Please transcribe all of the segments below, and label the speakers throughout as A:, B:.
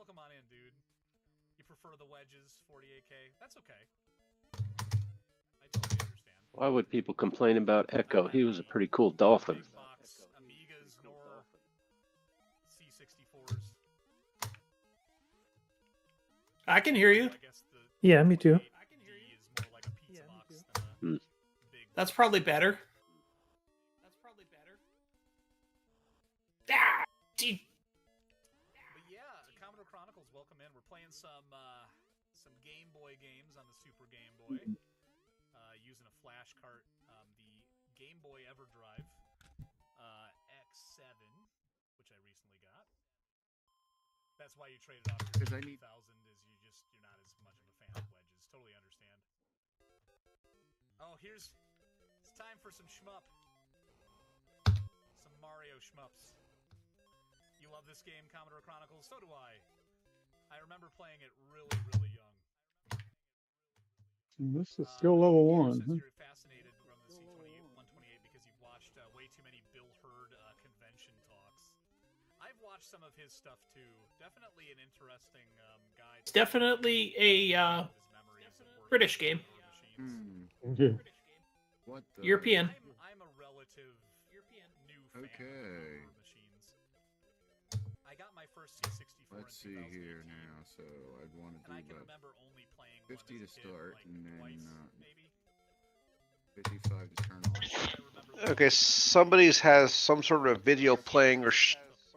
A: Welcome on in, dude. You prefer the wedges, 48K? That's okay. I totally understand.
B: Why would people complain about Echo? He was a pretty cool dolphin.
A: Big box, Amigas, nor C64s.
C: I can hear you.
A: I guess the
D: Yeah, me too.
A: I can hear you. Is more like a pizza box than a big.
C: That's probably better. Ah, gee.
A: But yeah, Commodore Chronicles, welcome in. We're playing some Game Boy games on the Super Game Boy, using a flash cart, the Game Boy EverDrive X7, which I recently got. That's why you traded off your 2000, is you're not as much of a fan of wedges. Totally understand. Oh, it's time for some shmup. Some Mario shmups. You love this game, Commodore Chronicles? So do I. I remember playing it really, really young.
E: This is still level 1.
A: Says you're fascinated from the C128 because you've watched way too many Bill Hurd convention talks. I've watched some of his stuff too. Definitely an interesting guy.
C: It's definitely a British game.
E: Yeah.
F: What the?
C: European.
A: I'm a relative new fan
F: Okay.
A: of machines. I got my first C64.
F: Let's see here now. So I'd want to
A: And I
F: do
A: can
F: about
A: remember only playing
F: 50 to start,
A: like
F: and then
A: twice, maybe.
F: 55 to turn on.
G: Okay, somebody has some sort of video playing or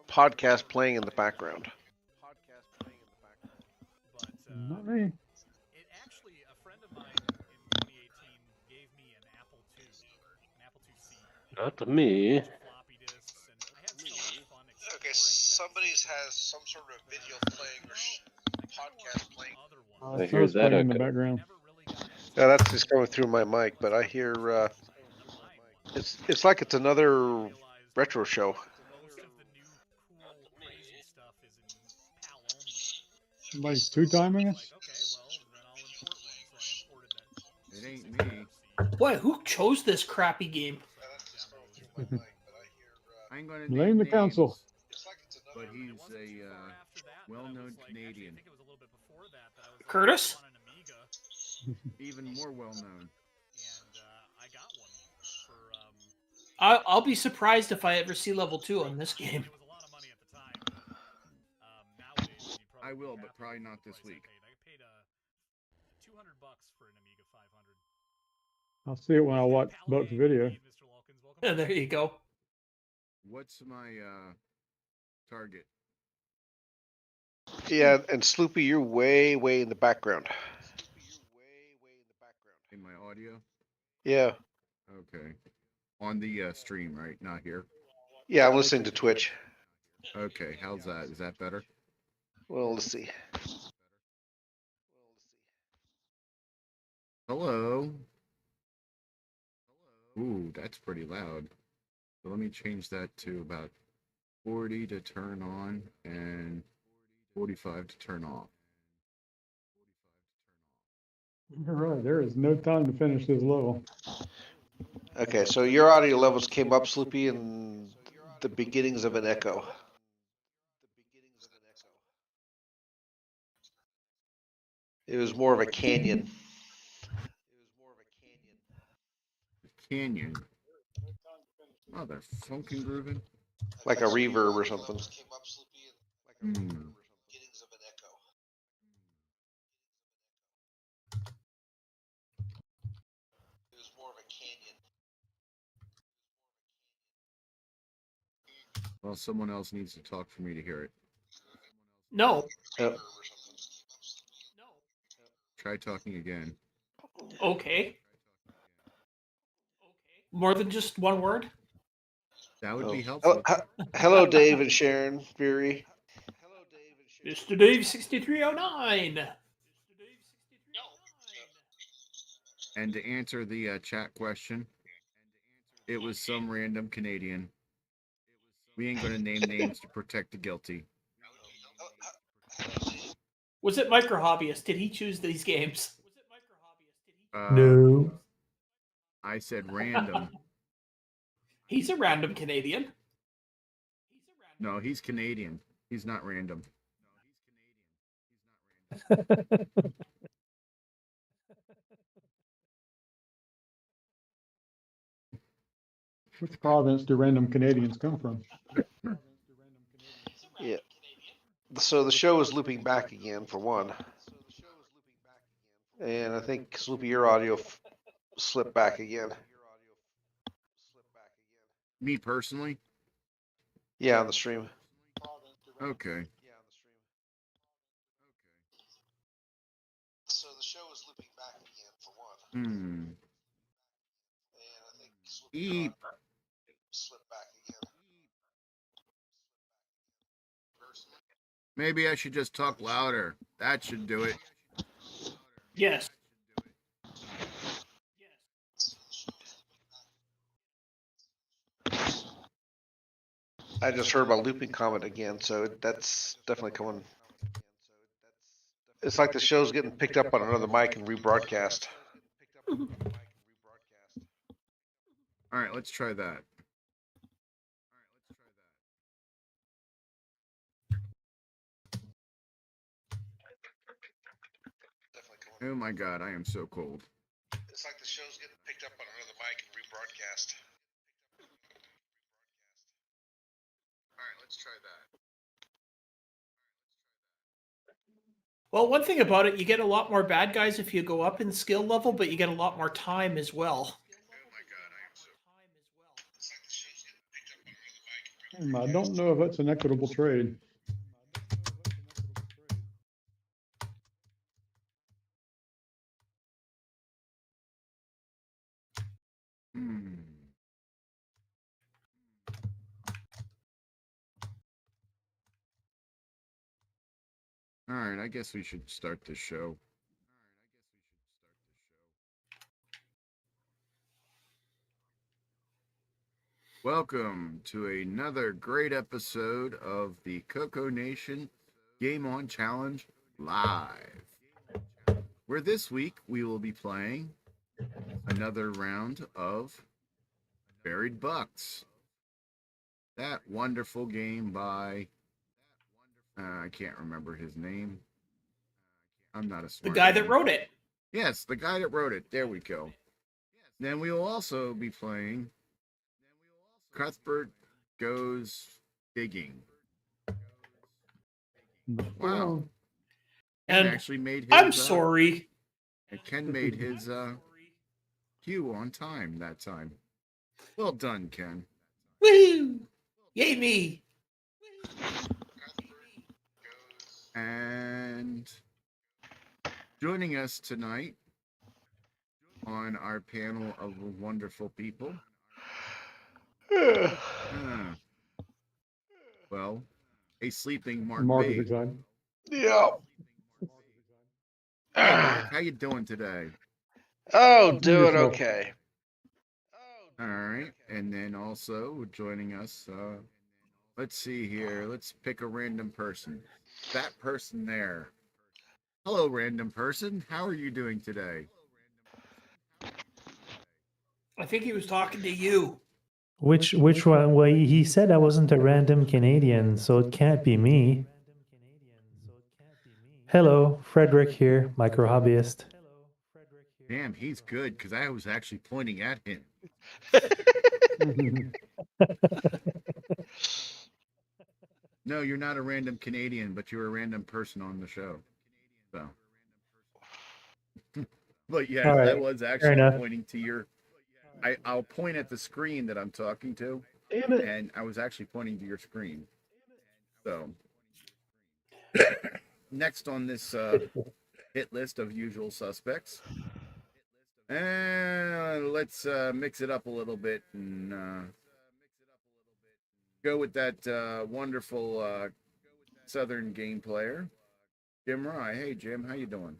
G: podcast playing in the background.
A: But
E: Not me.
A: it actually, a friend of mine in 2018 gave me an Apple IIc.
B: Not to me.
A: Floppy disks, and I had so much fun exploring
G: Okay,
A: that.
G: somebody has some sort of video playing or podcast playing.
A: Other
E: I
A: ones.
B: hear
E: was
B: that
E: playing in the
B: echo.
E: background.
A: Never really got into
G: Yeah, that's just going through my mic, but I hear it's like it's another retro show.
A: most of the new cool crazy stuff is in PAL only.
E: Somebody's two-timing us?
A: Okay, well, then I'll import one. So I imported that.
F: It ain't me.
C: Boy, who chose this crappy game?
F: I ain't gonna
E: Blame the
F: names,
E: council.
F: But he's a well-known Canadian.
C: Curtis?
F: Even more well-known.
A: And I got one for
C: I'll be surprised if I ever see level 2 on this game.
A: it was a lot of money at the time. Nowadays, you probably
F: I will,
A: wouldn't
F: but
A: have to
F: probably
A: pay
F: not
A: the
F: this
A: price
F: week.
A: I paid $200 for an Amiga 500.
E: I'll see it when I watch Buxx video.
A: Mr. Lawkins, welcome
C: Yeah,
A: back.
C: there you go.
F: What's my target?
G: Yeah, and Sloopy, you're way in the background.
F: In my audio?
G: Yeah,
F: Okay. On the stream, right? Not here.
G: yeah, I'm listening to Twitch.
F: Okay, how's that? Is that better?
G: Well, let's see.
F: Hello. Ooh, that's pretty loud. So let me change that to about 40 to turn on and 45 to turn off.
E: You're right. There is no time to finish this level.
G: Okay, so your audio levels came up, Sloopy, in the beginnings of an echo. It was more of a canyon.
F: Canyon. Oh, they're funkin' grooving.
G: Like a reverb or something.
F: Hmm. Well, someone else needs to talk for me to hear it.
C: No.
G: Yep.
F: Try talking again.
C: Okay. More than just one word?
F: That would be
G: Oh.
F: helpful.
G: Hello, Dave and Sharon Fury.
C: Mr. Dave 6309.
F: And to answer the chat question, it was some random Canadian. We ain't gonna name names to protect the guilty.
C: Was it Micro Hobbyist? Did he choose these games?
D: No.
F: I said random.
C: He's a random Canadian.
F: No, he's Canadian. He's not random.
E: Which province do random Canadians come from?
G: Yeah. So the show is looping back again for one. And I think Sloopy, your audio slipped back again.
F: Me personally?
G: Yeah, on the stream.
F: Okay.
G: So the show is looping back again for one.
F: Hmm.
G: And I think
F: Eep.
G: slipped back again.
F: Maybe I should just talk louder. That should do it.
C: Yes.
G: I just heard about looping comment again, so that's definitely coming. It's like the show's getting picked up on another mic and rebroadcast.
F: All right, let's try that. Oh my God, I am so cold.
G: It's like the show's getting picked up on another mic and rebroadcast. All right, let's try that.
C: Well, one thing about it, you get a lot more bad guys if you go up in skill level, but you get a lot more time as well.
E: I don't know if that's an equitable trade.
F: Hmm. All right, I guess we should start the show. Welcome to another great episode of the CoCo Nation Game On Challenge Live, where this week we will be playing another round of Buried Buxx. That wonderful game by, I can't remember his name. I'm not a
C: The
F: smart
C: guy
F: man.
C: that wrote it.
F: Yes, the guy that wrote it. There we go. Then we will also be playing Cuthbert Goes Digging. Wow. Ken
C: And
F: actually made his,
C: I'm sorry.
F: And Ken made his cue on time that time. Well done, Ken.
C: Woo! Yay me!
F: And joining us tonight on our panel of wonderful people. Well, a sleeping Mark
E: Mark is
F: B.
E: excited.
G: Yeah.
F: Hey, Mark, how you doing today?
G: Oh, doing
E: Yourself.
G: okay.
F: All right, and then also joining us, let's see here. Let's pick a random person. That person there. Hello, random person. How are you doing today?
C: I think he was talking to you.
D: Which one? Well, he said I wasn't a random Canadian, so it can't be me. Hello, Frederick here, micro hobbyist.
F: Damn, he's good because I was actually pointing at him. No, you're not a random Canadian, but you're a random person on the show. So, but yeah,
D: All right,
F: I was
D: fair
F: actually
D: enough.
F: pointing to your. I'll point at the screen that I'm talking to,
B: Damn it.
F: and I was actually pointing to your screen. So, next on this hit list of usual suspects, and let's mix it up a little bit and go with that wonderful Southern game player, Jim Rye. Hey, Jim, how you doing?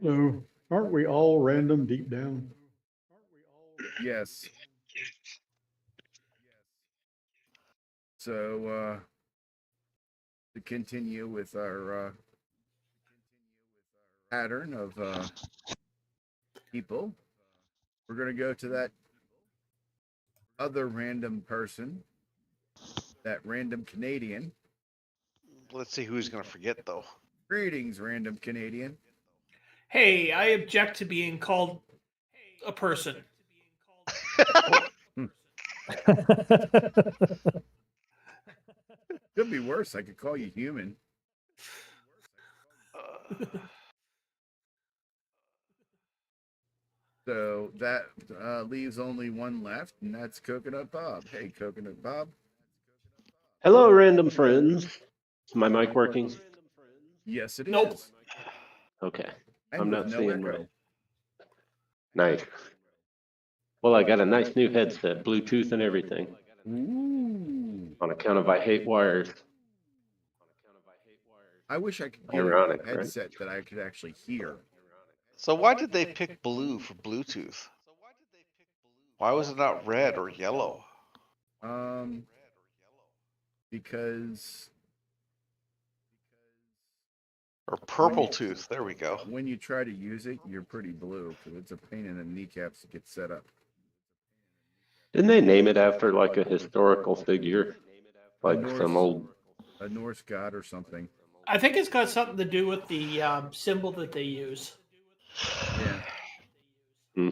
E: So, aren't we all random deep down?
F: Yes. So, to continue with our pattern of people, we're going to go to that other random person, that random Canadian.
G: Let's see who he's going to forget, though.
F: Greetings, random Canadian.
C: Hey, I object to being called a person.
F: Could be worse. I could call you human. So that leaves only one left, and that's Coconut Bob. Hey, Coconut Bob.
B: Hello, random friends. Is my mic working?
F: Yes, it is.
C: Nope.
B: Okay.
F: And
B: I'm
F: with
B: not
F: no
B: seeing
F: echo.
B: right. Nice. Well, I got a nice new headset, Bluetooth and everything.
F: Ooh.
B: On account of I hate wires.
F: I wish I could get
B: Ironic,
F: a headset that I could actually hear.
G: So why did they pick blue for Bluetooth? Why was it not red or yellow?
F: Because
G: Or purple tooth? There we go.
F: when you try to use it, you're pretty blue because it's a pain in the kneecaps to get set up.
B: Didn't they name it after like a historical figure? Like some old.
F: A Norse god or something.
C: I think it's got something to do with the symbol that they use.
F: Yeah.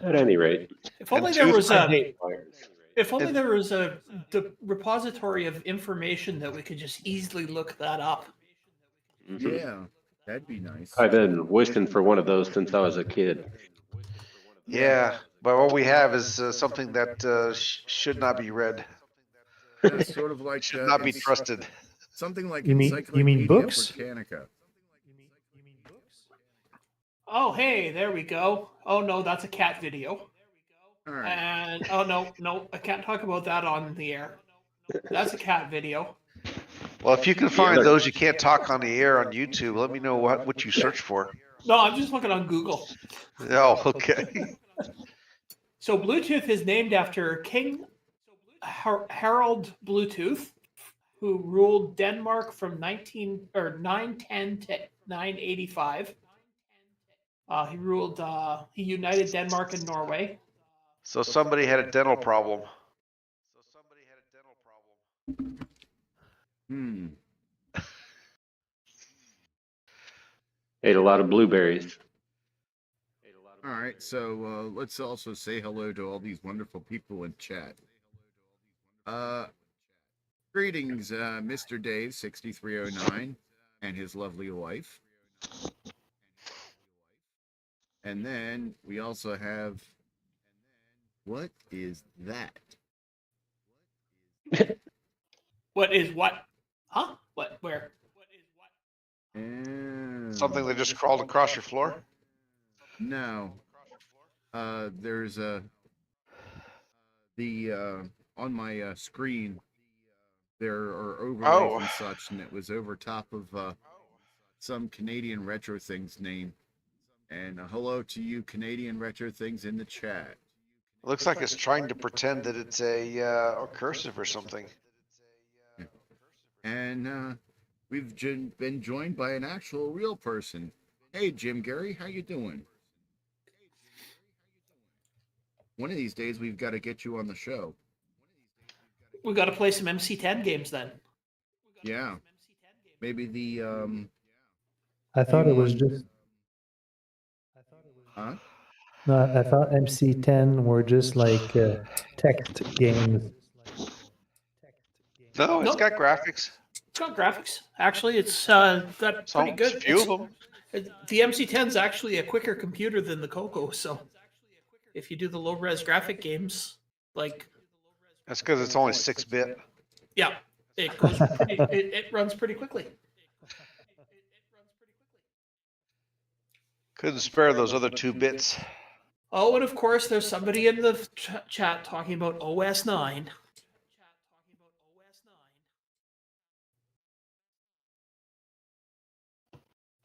B: At any rate.
C: If only
G: And
C: there
G: tooth-
C: was
B: I
C: a
B: hate wires.
C: if only there was a the repository of information that we could just easily look that up.
B: Mhm.
F: Yeah, that'd be nice.
B: I've been wishing for one of those since I was a kid.
G: Yeah, but what we have is something that should not be read,
F: It's sort of like
G: should not be
F: it's
G: trusted.
F: something like
D: You mean
F: Encyclopedia
D: books?
F: Britannica.
C: Oh, hey, there we go. Oh no, that's a cat video.
F: All right.
C: And oh no, I can't talk about that on the air. That's a cat video.
G: Well, if you can find those you can't talk on the air on YouTube, let me know what you search for.
C: No, I'm just looking on Google.
G: Oh, okay.
C: So Bluetooth is named after King Harald Bluetooth, who ruled Denmark from 910 to 985. He united Denmark and Norway.
G: So somebody had a dental problem.
B: Ate a lot of blueberries.
F: All right, so let's also say hello to all these wonderful people in chat. Greetings, Mr. Dave 6309 and his lovely wife. And then we also have, what is that?
C: What is what? Huh? What? Where?
G: Something that just crawled across your floor?
F: No. There's on my screen, there are overlays and such, and it was over top of some Canadian retro things name. And hello to you Canadian retro things in the chat.
G: It looks like it's trying to pretend that it's a cursive or something.
F: And we've been joined by an actual real person. Hey, Jim Gary, how you doing? One of these days, we've got to get you on the show.
C: We got to play some MC10 games then.
F: Yeah. Maybe the
D: I thought it was just.
F: Huh?
D: No, I thought MC10 were just like text games.
G: No, it's
C: Nope.
G: got graphics.
C: It's got graphics. Actually, it's got pretty good.
G: A few of them.
C: The MC10 is actually a quicker computer than the CoCo, so if you do the low-res graphic games, like
G: That's because it's only 6-bit.
C: yeah, it goes pretty, it runs pretty quickly.
G: Couldn't spare those other 2 bits.
C: Oh, and of course, there's somebody in the chat talking about OS 9.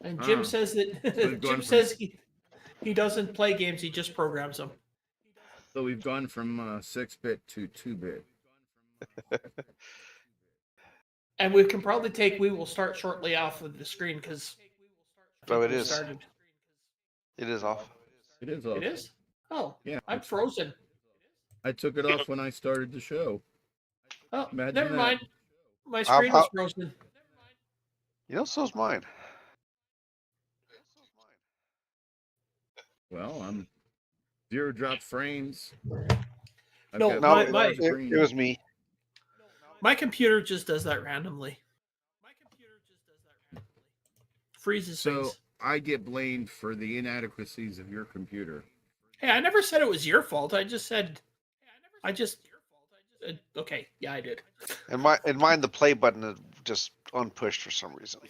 C: And Jim says that Jim says he doesn't play games; he just programs them.
F: So we've gone from 6-bit to 2-bit.
C: And we can probably take. We will start shortly off of the screen because.
G: Oh, it is.
C: Started.
G: It is off.
F: It is off.
C: It is. Oh,
F: Yeah.
C: I'm frozen.
F: I took it off when I started the show.
C: Oh,
F: Imagine
C: never
F: that.
C: mind. My screen was frozen.
G: You know, so's mine.
F: Well, I'm 0 drop frames. I've
C: No,
F: got
G: No,
C: my-
F: full
C: my-
G: it
F: screen.
G: was me.
C: My computer just does that randomly. Freezes
F: So
C: things.
F: I get blamed for the inadequacies of your computer.
C: Hey, I never said it was your fault. I just said. Okay, yeah, I did.
G: And mine, the play button is just unpushed for some reason.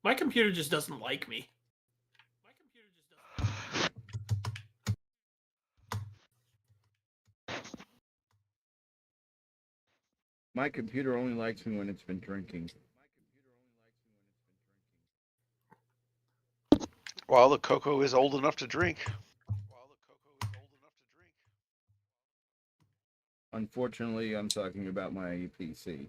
C: My computer just doesn't like me.
F: My computer only likes me when it's been drinking.
G: Well, the CoCo is old enough to drink.
F: Unfortunately, I'm talking about my PC.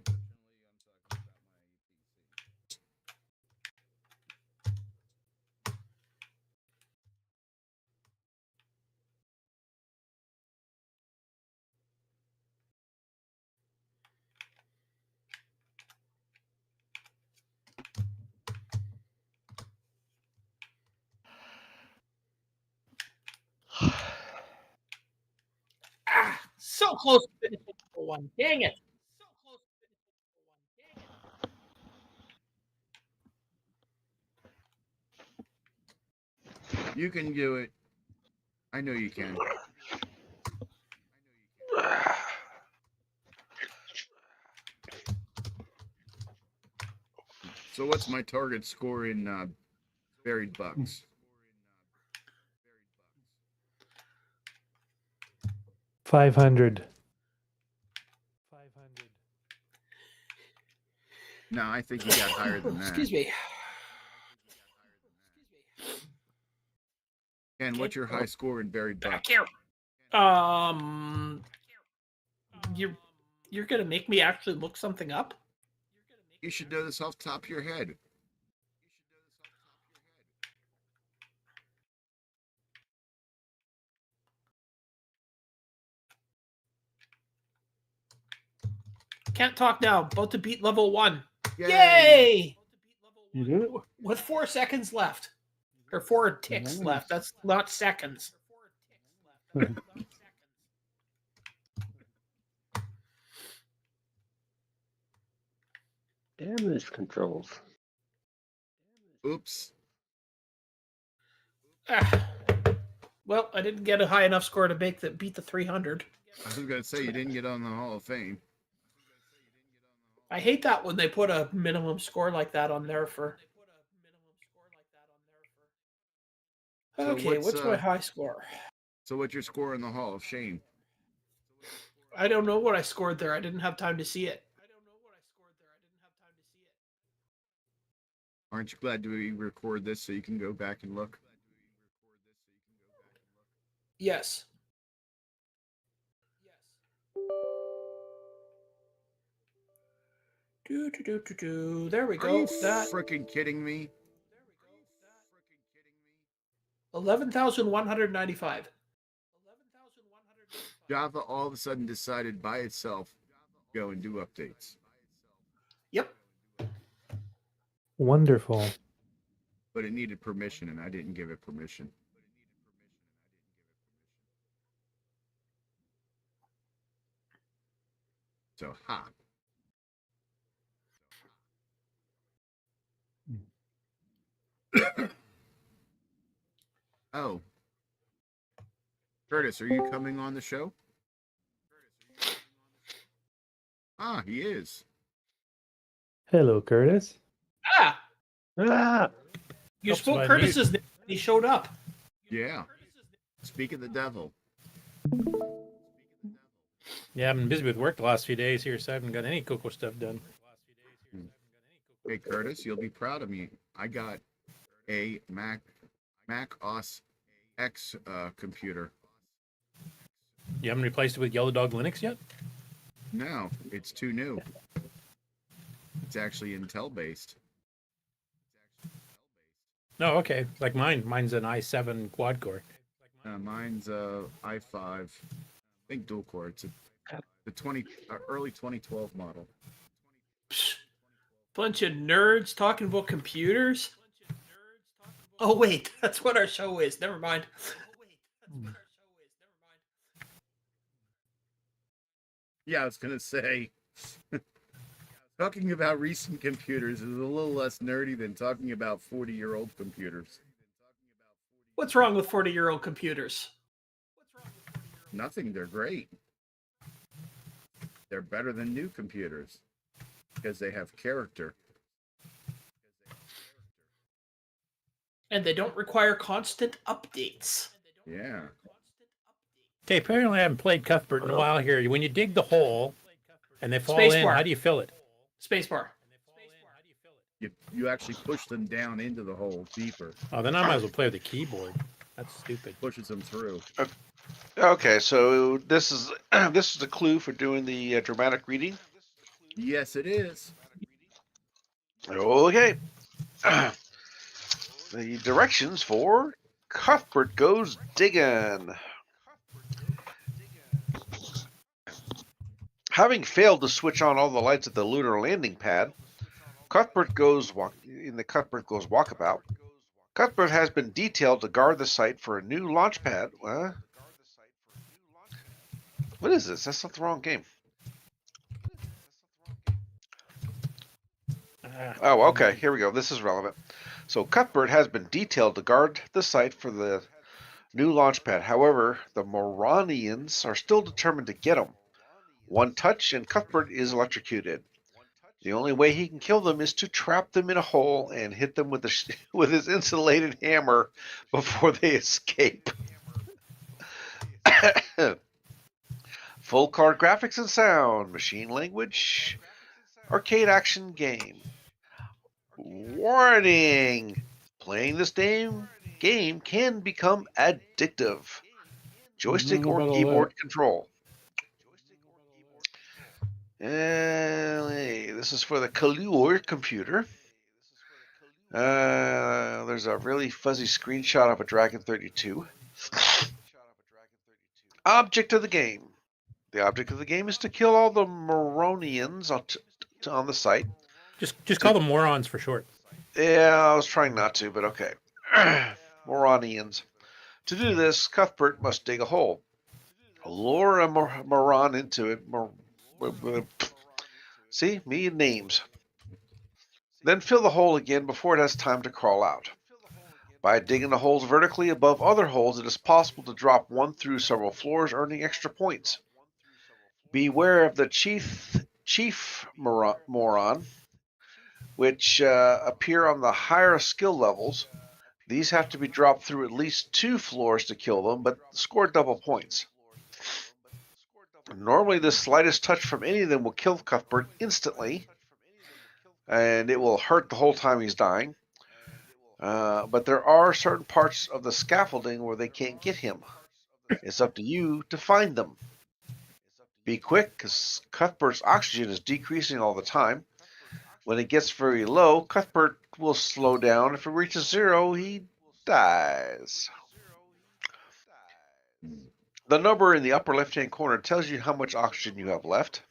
C: Ah, so close to finishing for one. Dang it.
F: You can do it. I know you can. So what's my target score in buried Buxx?
D: 500.
F: No, I think you got higher than that.
C: Excuse me.
F: And what's your high score in buried
C: Back
F: Buxx?
C: here. You're gonna make me actually look something up?
F: You should know this off the top of your head.
C: Can't talk now. About to beat level 1.
F: Yay!
C: Yay!
E: You did it?
C: With 4 seconds left. Or 4 ticks
E: Nice.
C: left. That's not seconds.
B: Damage controls.
F: Oops.
C: Ah. Well, I didn't get a high enough score to beat the 300.
F: I was going to say you didn't get on the Hall of Fame.
C: I hate that when they put a minimum score like that on there for.
F: So
C: Okay,
F: what's,
C: what's my high score?
F: So what's your score in the Hall of Shame?
C: I don't know what I scored there. I didn't have time to see it.
F: Aren't you glad we record this so you can go back and look?
C: Yes. There we
F: Are
C: go.
F: you
C: That
F: freaking kidding me?
C: 11,195.
F: Java all of a sudden decided by itself to go and do updates.
C: Yep.
D: Wonderful.
F: But it needed permission, and I didn't give it permission. So, ha. Oh. Curtis, are you coming on the show? Ah, he is.
D: Hello, Curtis.
C: Ah,
B: Ah!
C: you
H: Oops,
C: spoke
H: my
C: Curtis's name. He showed up.
F: Yeah. Speak of the devil.
H: Yeah, I've been busy with work the last few days here, so I haven't got any CoCo stuff done.
F: Hey, Curtis, you'll be proud of me. I got a Mac OS X computer.
H: You haven't replaced it with Yellow Dog Linux yet?
F: No, it's too new. It's actually Intel based.
H: No, okay. Like mine. Mine's an i7 quad core.
F: Mine's i5. I think dual core. It's the early 2012 model.
C: Psh, Bunch of nerds talking about computers. Oh wait, that's what our show is. Never mind.
F: Yeah, I was gonna say, talking about recent computers is a little less nerdy than talking about 40-year-old computers.
C: What's wrong with 40-year-old computers?
F: Nothing, they're great. They're better than new computers because they have character.
C: And they don't require constant updates.
F: Yeah.
H: Okay, apparently I haven't played Cuthbert in a while here. When you dig the hole and they fall in,
C: Spacebar.
H: how do you fill it?
C: Spacebar.
F: You actually push them down into the hole deeper.
H: Oh, then I might as well play with the keyboard. That's stupid.
F: Pushes them through.
G: Okay, so this is this is a clue for doing the dramatic reading.
F: Yes, it is.
G: Okay. The directions for Cuthbert Goes Diggin'. Having failed to switch on all the lights at the lunar landing pad, Cuthbert goes walkabout. Cuthbert has been detailed to guard the site for a new launch pad. What is this? That's not the wrong game. Oh, okay. Here we go. This is relevant. So Cuthbert has been detailed to guard the site for the new launch pad. However, the Moronians are still determined to get him. One touch and Cuthbert is electrocuted. The only way he can kill them is to trap them in a hole and hit them with with his insulated hammer before they escape. Full card graphics and sound, machine language, arcade action game. Warning! Playing this game can become addictive. Joystick or keyboard control. This is for the Colure computer. There's a really fuzzy screenshot of a Dragon 32. Object of the game. The object of the game is to kill all the Moronians on the site.
H: Just call them morons for short.
G: Yeah, I was trying not to, but okay. Moronians. To do this, Cuthbert must dig a hole. Lure a moron into it. See, me and names. Then fill the hole again before it has time to crawl out. By digging the holes vertically above other holes, it is possible to drop one through several floors, earning extra points. Beware of the chief moron, which appear on the higher skill levels. These have to be dropped through at least 2 floors to kill them, but score double points. Normally, the slightest touch from any of them will kill Cuthbert instantly, and it will hurt the whole time he's dying. But there are certain parts of the scaffolding where they can't get him. It's up to you to find them. Be quick, because Cuthbert's oxygen is decreasing all the time. When it gets very low, Cuthbert will slow down. If it reaches 0, he dies. The number in the upper left-hand corner tells you how much oxygen you have left.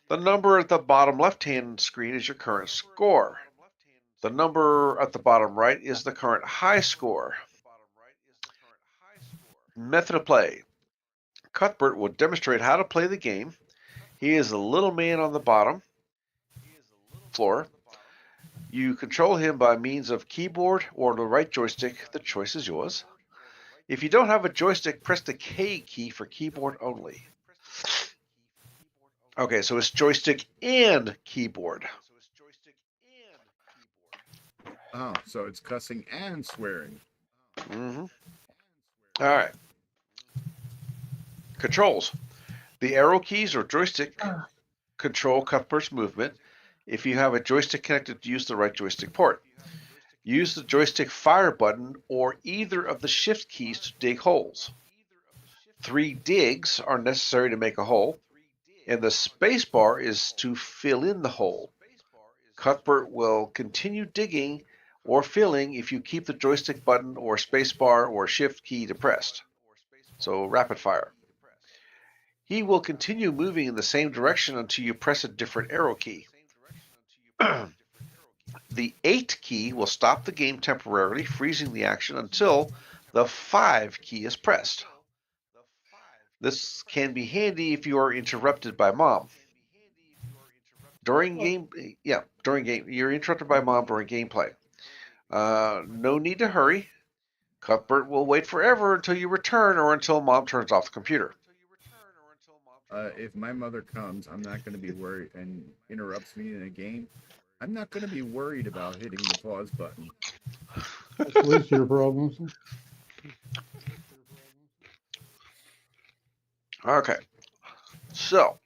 G: The number at the bottom left-hand screen is your current score. The number at the bottom right is the current high score. Method of play. Cuthbert will demonstrate how to play the game. He is the little man on the bottom floor. You control him by means of keyboard or the right joystick. The choice is yours. If you don't have a joystick, press the K key for keyboard only. Okay, so it's joystick and keyboard.
F: Oh, so it's cussing and swearing.
G: Mm-hmm. All right. Controls. The arrow keys or joystick control Cuthbert's movement. If you have a joystick connected, use the right joystick port. Use the joystick fire button or either of the shift keys to dig holes. 3 digs are necessary to make a hole, and the space bar is to fill in the hole. Cuthbert will continue digging or filling if you keep the joystick button or space bar or shift key depressed. So rapid fire. He will continue moving in the same direction until you press a different arrow key. The 8 key will stop the game temporarily, freezing the action until the 5 key is pressed. This can be handy if you are interrupted by mom. During game, you're interrupted by mom during gameplay. No need to hurry. Cuthbert will wait forever until you return or until mom turns off the computer.
F: If my mother comes, I'm not going to be worried and interrupts me in a game. I'm not going to be worried about hitting the pause button.
E: That's at least your problems.
G: Okay. So,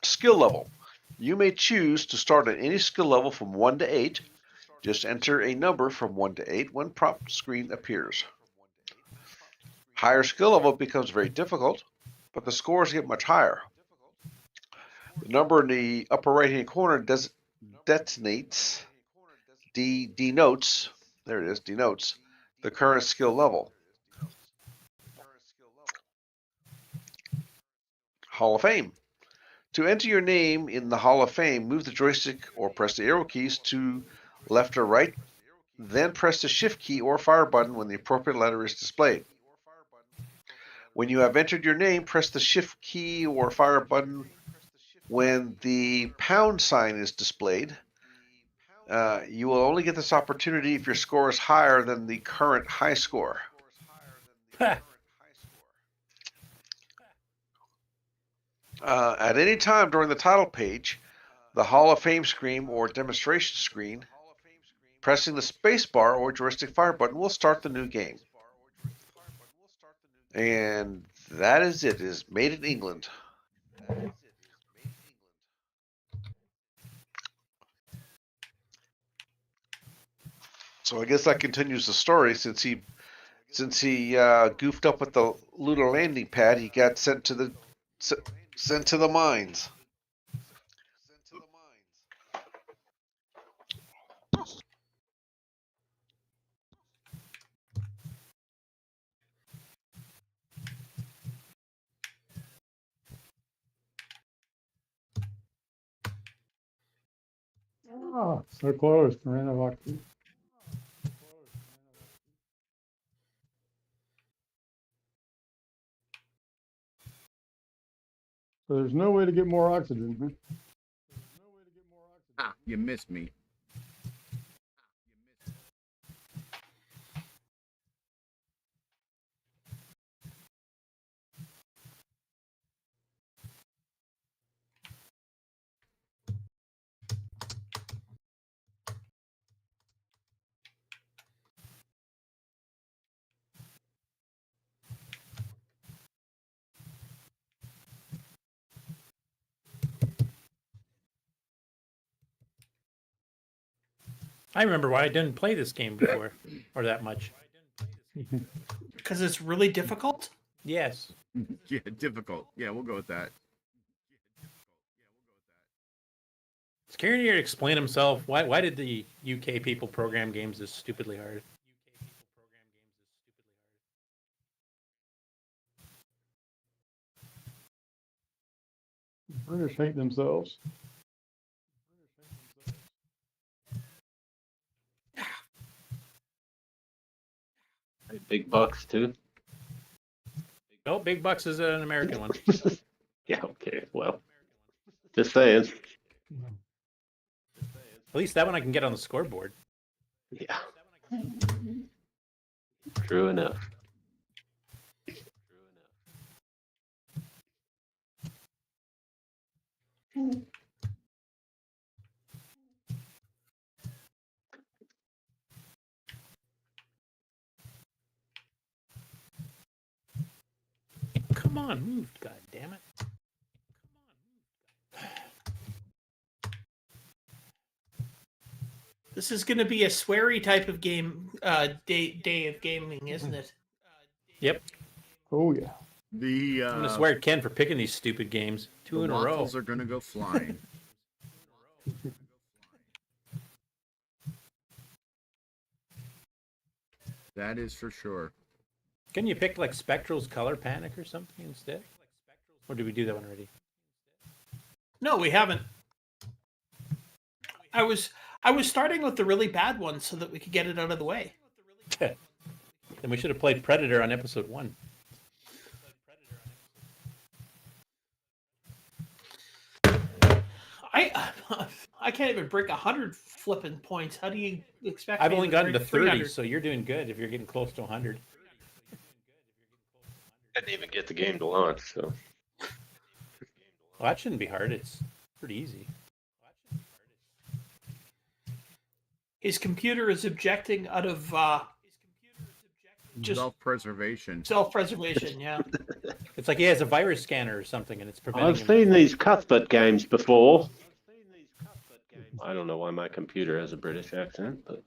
G: skill level. You may choose to start at any skill level from 1 to 8. Just enter a number from 1 to 8 when prompt screen appears. Higher skill level becomes very difficult, but the scores get much higher. The number in the upper right-hand corner denotes the current skill level. Hall of Fame. To enter your name in the Hall of Fame, move the joystick or press the arrow keys to left or right, then press the shift key or fire button when the appropriate letter is displayed. When you have entered your name, press the shift key or fire button when the pound sign is displayed. You will only get this opportunity if your score is higher than the current high score. At any time during the title page, the Hall of Fame screen or demonstration screen, pressing the space bar or joystick fire button will start the new game. And that is it. It is made in England. So I guess that continues the story. Since he goofed up with the lunar landing pad, he got sent to the mines.
E: Oh, so close, man. I like it. So there's no way to get more oxygen, huh?
F: Ah, you missed me.
H: I remember why I didn't play this game before, or that much.
C: Because it's really difficult?
H: Yes.
F: Yeah, difficult. Yeah, we'll go with that.
H: Is Kieran here to explain himself? Why did the UK people program games this stupidly hard?
E: British hate themselves.
B: Big Bucks too.
H: No, Big Bucks is an American one.
B: Yeah, okay. Well, just saying.
H: At least that one I can get on the scoreboard.
B: Yeah. True enough.
H: Come on, move, god damn it.
C: This is going to be a sweary type of game, day of gaming, isn't it?
H: Yep.
E: Oh, yeah.
F: The
H: I'm gonna swear at Ken for picking these stupid games. Two in a row.
F: waffles are gonna go flying. That is for sure.
H: Can you pick like Spectral's Color Panic or something instead? Or did we do that one already?
C: No, we haven't. I was starting with the really bad ones so that we could get it out of the way.
H: Then we should have played Predator on episode 1.
C: I can't even break 100 flipping points. How do you expect?
H: I've
C: me
H: only
C: to
H: gotten to
C: break
H: 30,
C: 300?
H: so you're doing good if you're getting close to 100.
B: I didn't even get the game to launch, so.
H: Well, that shouldn't be hard. It's pretty easy.
C: His computer is objecting out of just
F: Self-preservation.
C: self-preservation. Yeah.
H: It's like he has a virus scanner or something, and it's preventing
B: I've
H: him.
B: seen these Cuthbert games before. I don't know why my computer has a British accent, but.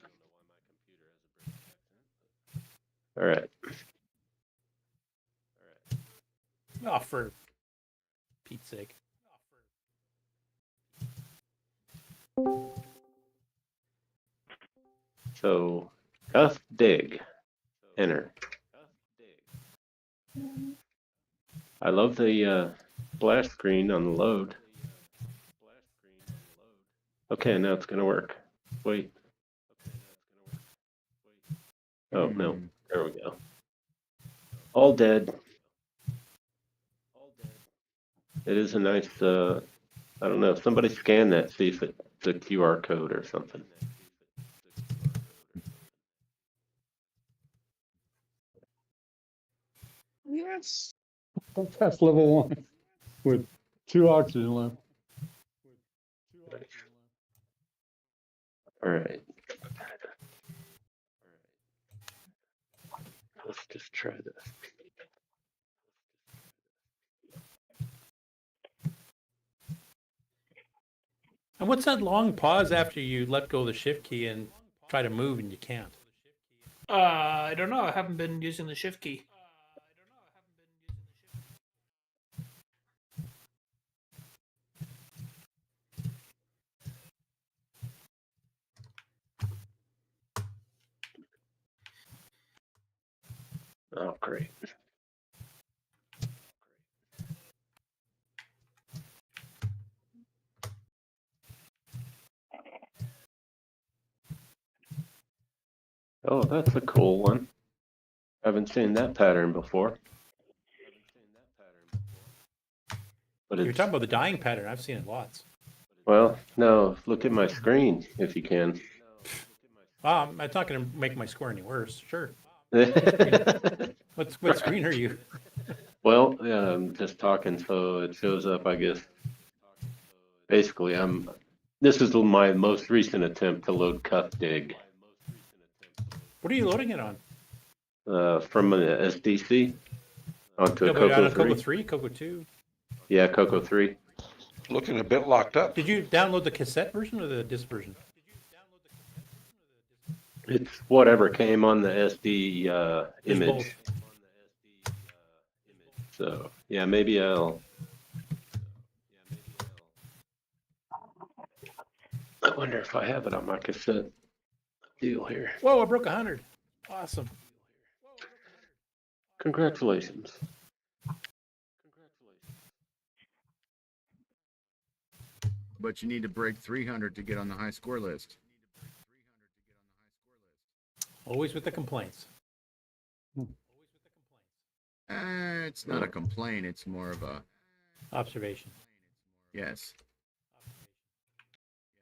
B: All right.
H: Oh, for Pete's sake.
B: So, Cuff Dig. Enter. I love the splash screen on the load. Okay, now it's going to work. Wait. Oh, no. There we go. All dead. It is a nice, I don't know, somebody scan that, see if it's a QR code or something.
E: Yes. Test level 1 with 2 oxygen left.
B: All right. Let's just try this.
H: And what's that long pause after you let go of the shift key and try to move and you can't?
C: I don't know. I haven't been using the shift key.
B: Oh, great. Oh, that's a cool one. Haven't seen that pattern before. But
H: You're
B: it's,
H: talking about the dying pattern. I've seen it lots.
B: well, no, look at my screen if you can.
H: It's not going to make my score any worse. Sure. What screen are you?
B: Well, I'm just talking, so it shows up, I guess. Basically, this is my most recent attempt to load Cuff Dig.
H: What are you loading it on?
B: From an SDC onto a
H: No, but on
B: CoCo
H: a
B: 3.
H: CoCo 3, CoCo 2.
B: Yeah, CoCo 3.
G: Looking a bit locked up.
H: Did you download the cassette version or the disc version?
B: It's whatever came on the SD
H: There's
B: image.
H: both.
B: So, yeah, maybe I'll. I wonder if I have it on my cassette deal here.
H: Whoa, I broke 100. Awesome.
B: Congratulations.
F: But you need to break 300 to get on the high score list.
H: Always with the complaints.
F: It's not a complaint. It's more of a
H: Observation.
F: yes.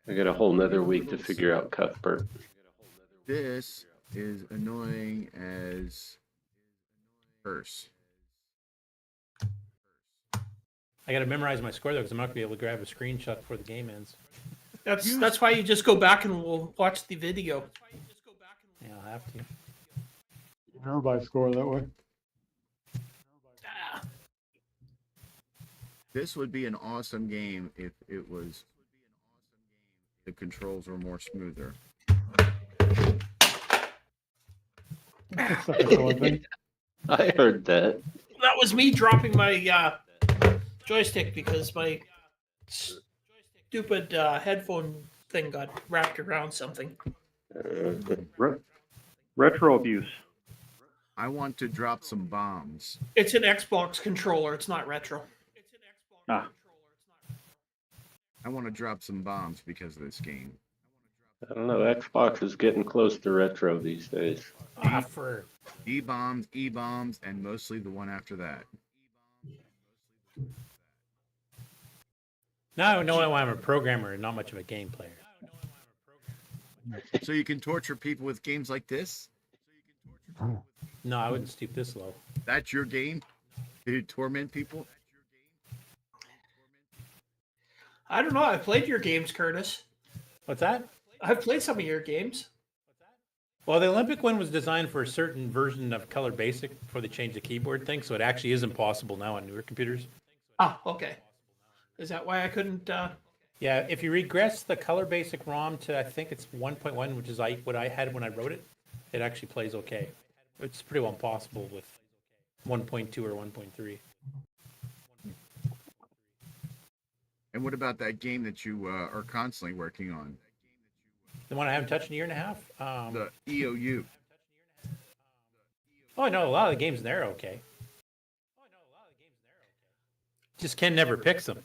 B: I got a whole nother week to figure out Cuthbert.
F: This is annoying as curse.
H: I got to memorize my score though, because I'm not going to be able to grab a screenshot before the game ends.
C: That's why you just go back and we'll watch the video.
H: Yeah, I'll have to.
E: Everybody score that way.
C: Ah,
F: This would be an awesome game if it was the controls were more smoother.
E: Second thing.
B: I heard that.
C: that was me dropping my joystick because my stupid headphone thing got wrapped around something.
I: Retro abuse.
F: I want to drop some bombs.
C: It's an Xbox controller. It's not retro.
I: Ah.
F: I want to drop some bombs because of this game.
B: I don't know. Xbox is getting close to retro these days.
H: For
F: E-bombs, E-bombs, and mostly the one after that.
H: now I know I'm a programmer and not much of a game player.
F: So you can torture people with games like this?
H: No, I wouldn't stoop this low.
F: That's your game? To torment people?
C: I don't know. I've played your games, Curtis.
H: What's that?
C: I've played some of your games.
H: Well, the Olympic one was designed for a certain version of Color Basic before they changed the keyboard thing, so it actually isn't possible now on newer computers.
C: Ah, okay. Is that why I couldn't?
H: Yeah, if you regress the Color Basic ROM to, I think it's 1.1, which is what I had when I wrote it, it actually plays okay. It's pretty well impossible with 1.2 or 1.3.
F: And what about that game that you are constantly working on?
H: The one I haven't touched in a year and a half?
F: The EOU.
H: Oh, I know a lot of the games in there are okay. Just Ken never picks them.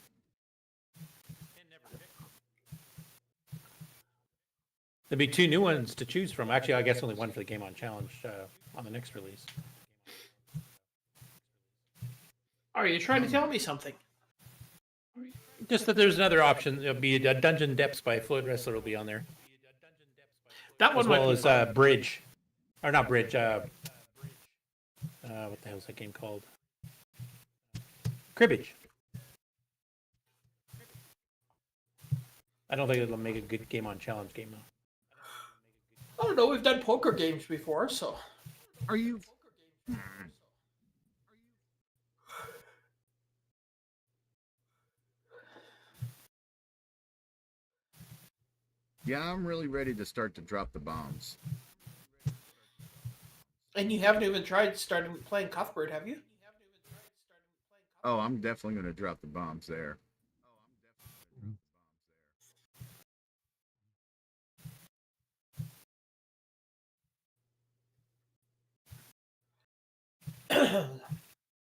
H: There'll be 2 new ones to choose from. Actually, I guess only one for the Game On Challenge on the next release.
C: Are you trying to tell me something?
H: Just that there's another option. There'll be a Dungeon Depths by Floyd Wrestler will be on there.
C: That one
H: As
C: might
H: well
C: be
H: as
C: fun.
H: Bridge. Or not Bridge. What the hell is that game called? Cribbage. I don't think it'll make a good Game On Challenge game, though.
C: I don't know. We've done poker games before, so.
F: Are you? Yeah, I'm really ready to start to drop the bombs.
C: And you haven't even tried starting playing Cuthbert, have you?
F: Oh, I'm definitely going to drop the bombs there.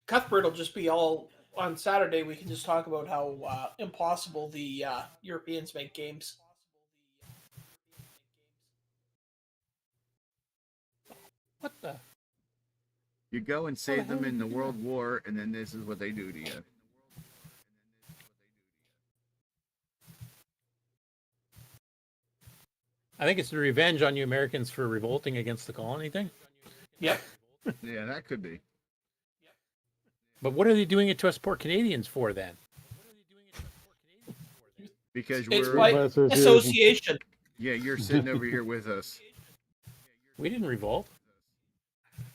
C: Cuthbert will just be all on Saturday. We can just talk about how impossible the Europeans make games.
H: What the?
F: You go and save them in the World War, and then this is what they do to you.
H: I think it's the revenge on you Americans for revolting against the colony thing.
C: Yep.
F: Yeah, that could be.
H: But what are they doing it to us poor Canadians for then?
F: Because
C: It's
F: we're,
C: by
E: Association.
C: association.
F: yeah, you're sitting over here with us.
H: We didn't revolt.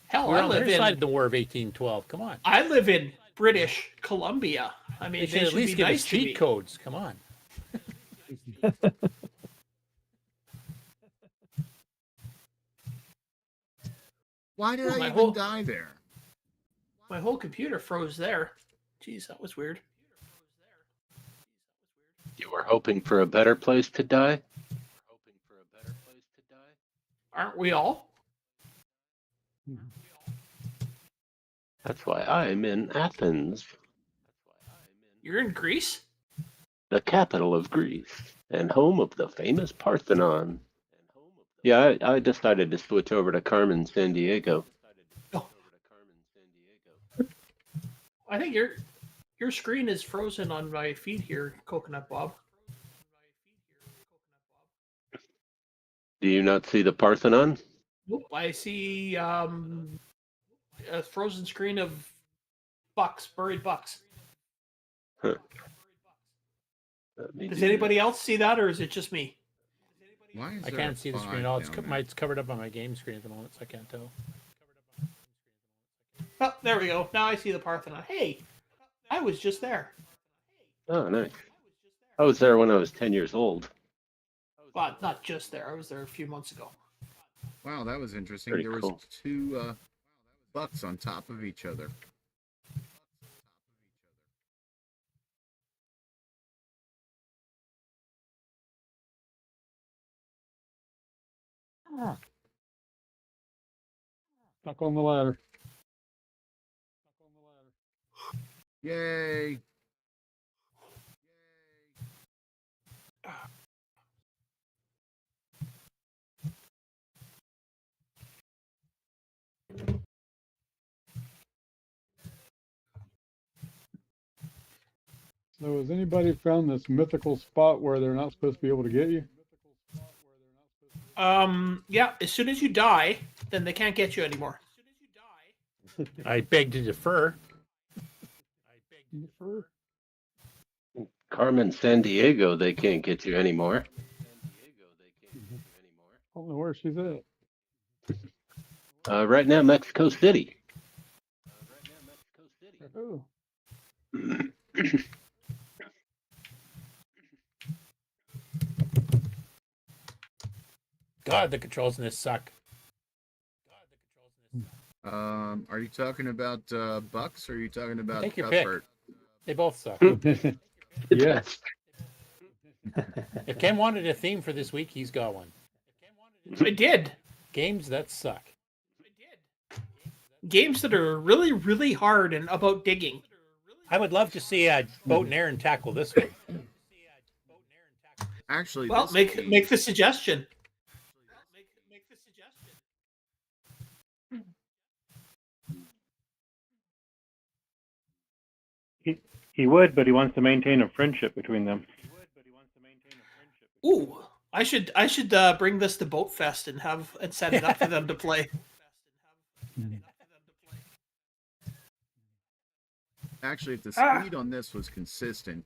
C: Hell,
H: We're
C: I
H: on their
C: live
H: side of
C: in
H: the War of 1812. Come on.
C: I live in British Columbia. I mean,
H: They
C: they
H: should at
C: should
H: least
C: be
H: give us
C: nice to me.
H: cheat codes. Come on.
F: Why did I
C: My
F: even
C: whole-
F: die there?
C: My whole computer froze there. Jeez, that was weird.
B: You were hoping for a better place to die?
C: Aren't we all?
B: That's why I'm in Athens,
C: You're in Greece?
B: the capital of Greece, and home of the famous Parthenon. Yeah, I decided to switch over to Carmen, San Diego.
C: I think your screen is frozen on my feed here, Coconut Bob.
B: Do you not see the Parthenon?
C: Nope, I see a frozen screen of Buxx, buried Buxx.
B: Let me
C: Does
B: do
C: anybody else see that, or is it just me?
F: Why is
H: I
F: there
H: can't
F: a
H: see the screen
F: five
H: at all. It's,
F: down there?
H: it's covered up on my game screen at the moment, so I can't tell.
C: Oh, there we go. Now I see the Parthenon. Hey, I was just there.
B: Oh, nice. I was there when I was 10 years old.
C: Well, not just there. I was there a few months ago.
F: Wow, that was interesting.
B: Pretty
F: There was
B: cool.
F: two Bucks on top of each other.
E: Stuck on the ladder.
F: Yay!
E: So has anybody found this mythical spot where they're not supposed to be able to get you?
C: Yeah, as soon as you die, then they can't get you anymore.
H: I beg to defer.
B: Carmen San Diego, they can't get you anymore.
E: I don't know where she's at.
B: Right now, Mexico City.
E: Oh.
H: God, the controls in this suck.
F: Are you talking about Buxx or are you talking about
H: Take your pick.
F: Cuthbert?
H: They both suck.
E: Yes.
H: If Ken wanted a theme for this week, he's got one.
C: I did.
H: Games that suck.
C: Games that are really, really hard and about digging.
H: I would love to see a boat and Aaron tackle this one.
F: Actually,
C: Well,
F: this
C: make
F: game-
C: the suggestion.
I: He would, but he wants to maintain a friendship between them.
C: Ooh, I should bring this to Boat Fest and set it up for them to play.
F: Actually, if the speed on this was consistent,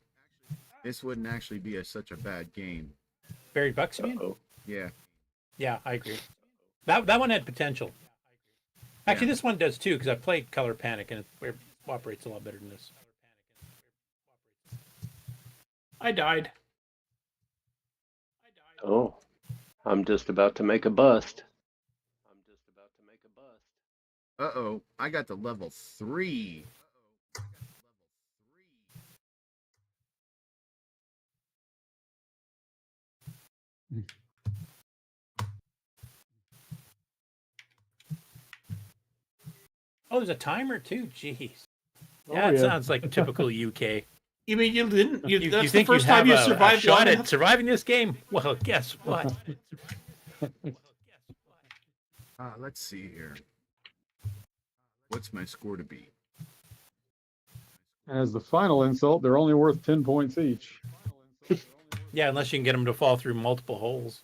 F: this wouldn't actually be such a bad game.
H: Buried Bucks, you mean?
B: Uh-oh.
F: Yeah.
H: Yeah, I agree. That one had potential. Actually, this one does too, because I played Color Panic and it operates a lot better than this.
C: I died.
B: Oh, I'm just about to make a bust.
F: Uh-oh, I got to level 3.
H: Oh, there's a timer too. Jeez.
E: Oh,
H: Yeah, it
E: yeah.
H: sounds like typical UK.
C: You mean you didn't?
H: You
C: That's the
H: think
C: first
H: you'd
C: time you
H: have a
C: survived
H: shot
C: long
H: at
C: enough?
H: surviving this game? Well, guess what?
F: Let's see here. What's my score to be?
E: As the final insult, they're only worth 10 points each.
H: Yeah, unless you can get them to fall through multiple holes.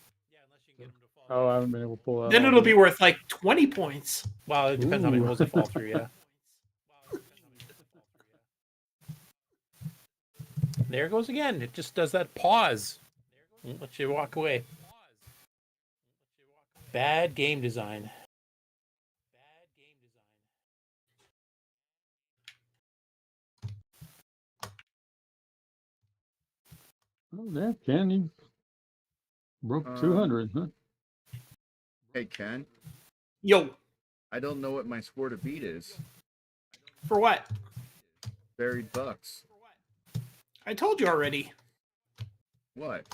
E: Oh, I haven't been able to pull that
C: Then
E: off
C: it'll be
E: yet.
C: worth like 20 points.
H: Well, it depends how many
E: Ooh.
H: holes they fall through, yeah. There it goes again. It just does that pause. Won't let you walk away. Bad game design.
E: Oh, yeah, Ken, you broke 200, huh?
F: Hey, Ken,
C: Yo,
F: I don't know what my score to beat is.
C: for what?
F: Buried Bucks.
C: I told you already.
F: What?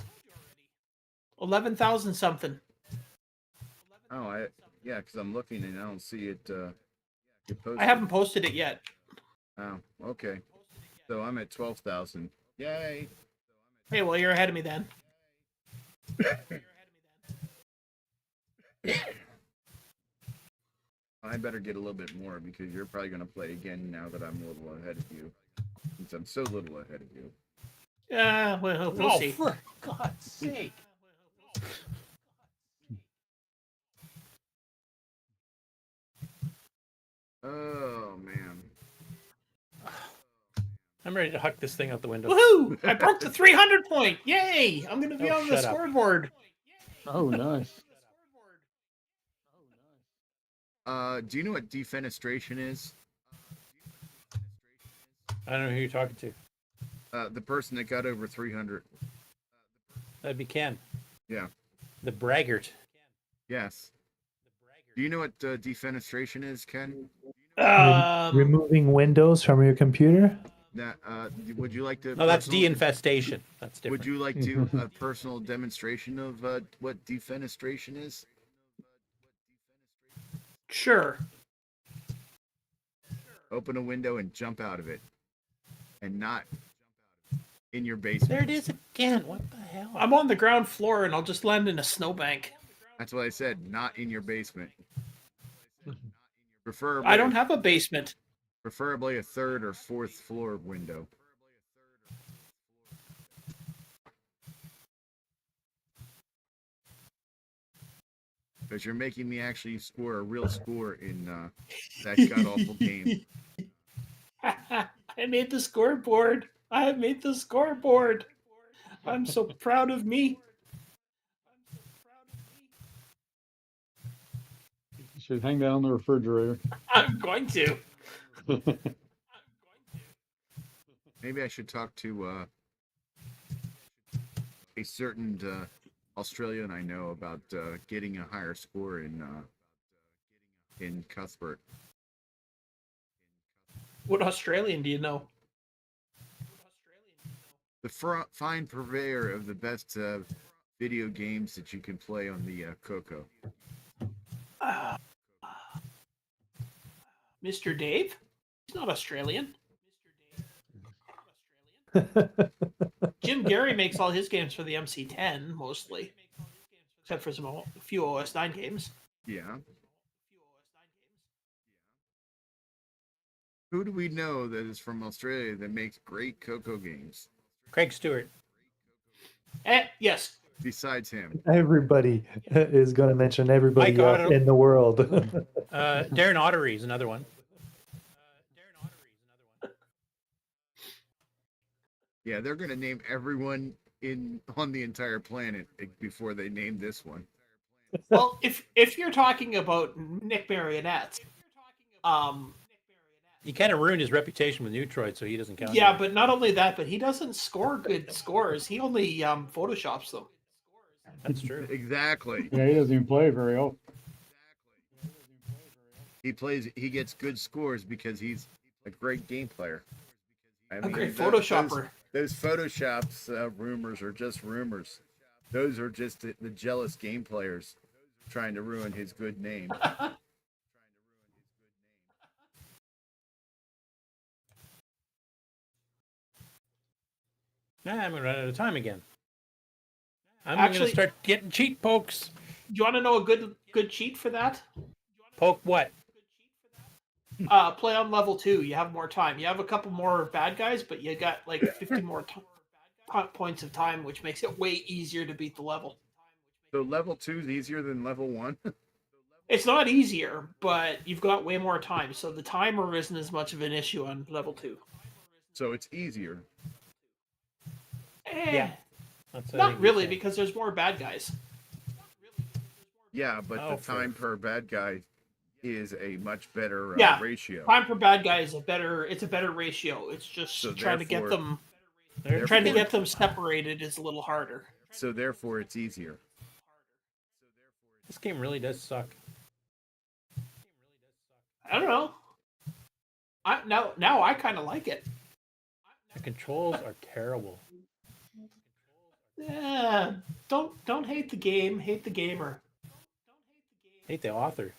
C: 11,000 something.
F: Oh, yeah, because I'm looking and I don't see it. Get posted.
C: I haven't posted it yet.
F: Oh, okay. So I'm at 12,000. Yay!
C: Hey, well, you're ahead of me then.
F: I better get a little bit more because you're probably going to play again now that I'm a little ahead of you. Since I'm so little ahead of you.
C: Yeah, well, we'll
H: Oh,
C: see.
H: for God's sake.
F: Oh, man.
H: I'm ready to huck this thing out the window.
C: Woohoo! I broke the 300 point. Yay! I'm going to be
H: Oh,
C: on the
H: shut up.
C: scoreboard.
E: Oh, nice.
F: Do you know what defenestration is?
H: I don't know who you're talking to.
F: The person that got over 300.
H: That'd be Ken.
F: Yeah.
H: The braggart.
F: Yes. Do you know what defenestration is, Ken?
D: Removing windows from your computer?
F: That would you like to?
H: No, that's
F: personal-
H: de-infestation. That's different.
F: Would you like to a personal demonstration of what defenestration is?
C: Sure.
F: Open a window and jump out of it, and not in your basement.
H: There it is again. What the hell?
C: I'm on the ground floor and I'll just land in a snowbank.
F: That's what I said. Not in your basement. Preferably,
C: I don't have a basement.
F: Preferably a third or fourth floor window. because you're making me actually score a real score in that god awful game.
C: I made the scoreboard. I have made the scoreboard. I'm so proud of me.
E: You should hang that on the refrigerator.
C: I'm going to.
F: Maybe I should talk to a certain Australian I know about getting a higher score in Cuthbert.
C: What Australian do you know?
F: The fine purveyor of the best video games that you can play on the CoCo.
C: Mr. Dave? He's not Australian. Jim Gary makes all his games for the MC10 mostly, except for a few OS9 games.
F: Yeah. Who do we know that is from Australia that makes great CoCo games?
H: Craig Stewart.
C: Yes.
F: Besides him.
D: Everybody is going to mention everybody
H: Mike
D: else
H: Otto.
D: in the world.
H: Darren Ottery is another one.
F: Yeah, they're going to name everyone on the entire planet before they name this one.
C: Well, if you're talking about Nick Marionettes,
H: He kind of ruined his reputation with Neutroid, so he doesn't count.
C: yeah, but not only that, but he doesn't score good scores. He only photoshops them.
H: That's true.
F: Exactly.
E: Yeah, he doesn't even play very often.
F: He gets good scores because he's a great game player. I
C: A great photoshopper.
F: Those photoshops rumors are just rumors. Those are just the jealous game players trying to ruin his good name.
H: Nah, I'm going to run out of time again. I'm
C: Actually-
H: going to start getting cheat pokes.
C: Do you want to know a good cheat for that?
H: Poke what?
C: Play on level 2. You have more time. You have a couple more bad guys, but you got like 50 more points of time, which makes it way easier to beat the level.
F: So level 2 is easier than level 1?
C: It's not easier, but you've got way more time, so the timer isn't as much of an issue on level 2.
F: So it's easier.
H: Yeah. That's what I
C: Not
H: think you're
C: really,
H: saying.
C: because there's more bad guys.
F: Yeah, but
H: Oh,
F: the time per bad guy is a much better
C: Yeah.
F: ratio.
C: Time per bad guy is a better ratio. It's just
F: So
C: trying to get
F: therefore-
C: them
H: They're-
C: trying to get them separated is a little harder.
F: So therefore it's easier.
H: This game really does suck.
C: I don't know. Now I kind of like it.
H: The controls are terrible.
C: Yeah, don't hate the game, hate the gamer.
H: Hate the author.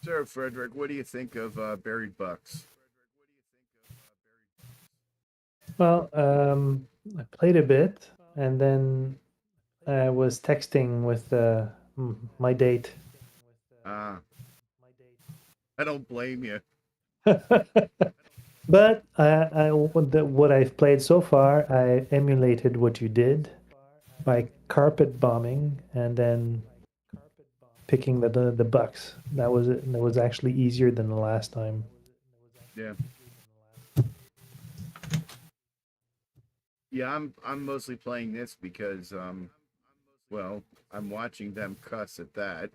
F: So Frederick, what do you think of Buried Bucks?
D: Well, I played a bit, and then I was texting with my date.
F: I don't blame you.
D: But what I've played so far, I emulated what you did by carpet bombing and then picking the Buxx. That was it. That was actually easier than the last time.
F: Yeah. Yeah, I'm mostly playing this because well, I'm watching them cuss at that.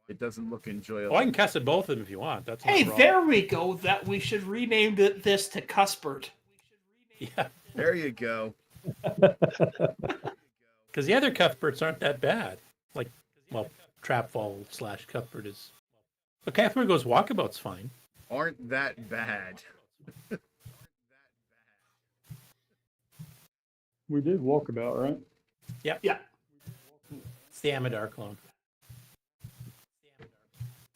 F: It doesn't look enjoyable.
H: Oh, I can cuss at both of them if you want. That's no
C: Hey,
H: problem.
C: there we go. That we should rename this to Cuthbert.
H: Yeah,
F: There you go.
H: because the other Cuthberts aren't that bad. Like, well, Trapfall / Cuthbert is. But Cuthbert goes Walkabout's fine.
F: Aren't that bad.
E: We did Walkabout, right?
C: Yeah.
H: It's the Amadar clone.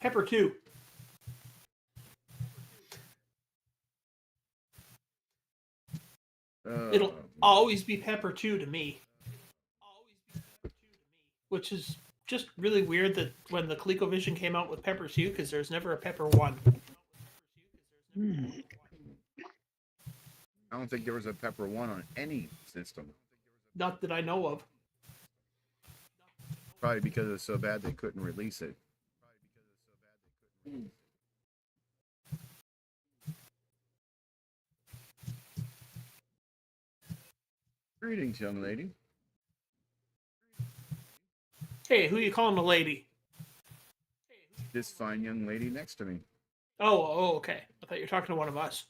C: Pepper 2. It'll always be Pepper 2 to me. Which is Just really weird that when the ColecoVision came out with Pepper's Hue, because there's never a Pepper 1.
F: I don't think there was a Pepper 1 on any system.
C: Not that I know of.
F: Probably because it was so bad they couldn't release it. Greetings, young lady.
C: Hey, who you calling a lady?
F: This fine young lady next to me.
C: Oh, okay. I thought you were talking to one of us.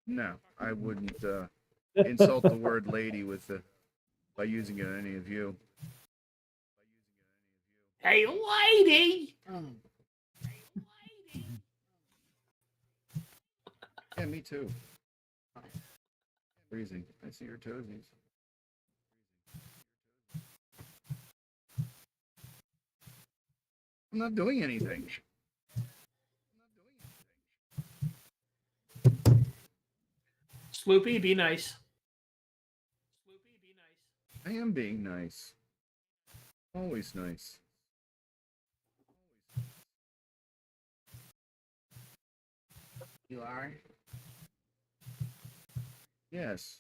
F: No, I wouldn't insult the word lady by using it on any of you.
C: Hey, lady!
F: Yeah, me too. Freezing. I see your toesies. I'm not doing anything.
C: Sloopy, be nice.
F: I am being nice. Always nice. You are? Yes.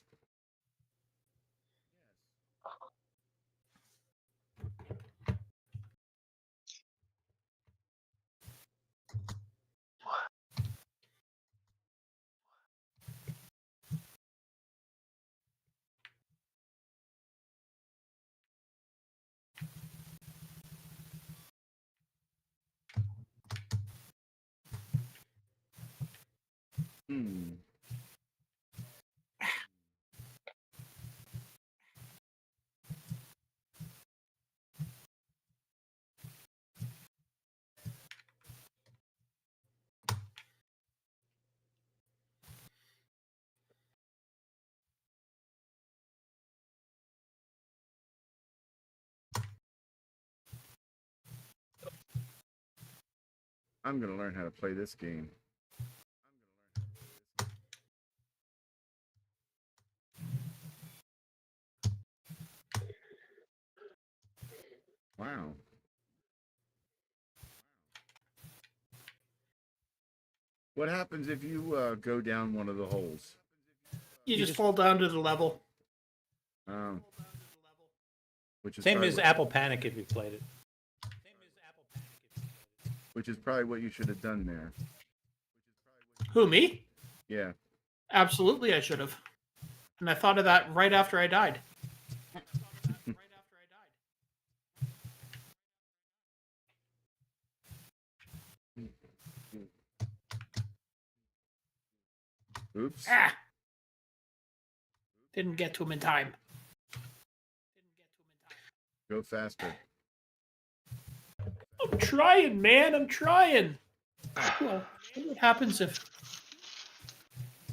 F: Hmm. I'm gonna learn how to play this game. Wow. What happens if you go down one of the holes?
C: You just fall down to the level.
F: Which is
H: Same
F: probably
H: as Apple Panic if you played it.
F: which is probably what you should have done there.
C: Who, me?
F: Yeah.
C: Absolutely, I should have. And I thought of that right after I died.
F: Oops.
C: Ah! Didn't get to him in time.
F: Go faster.
C: I'm trying, man. I'm trying. Well, what happens if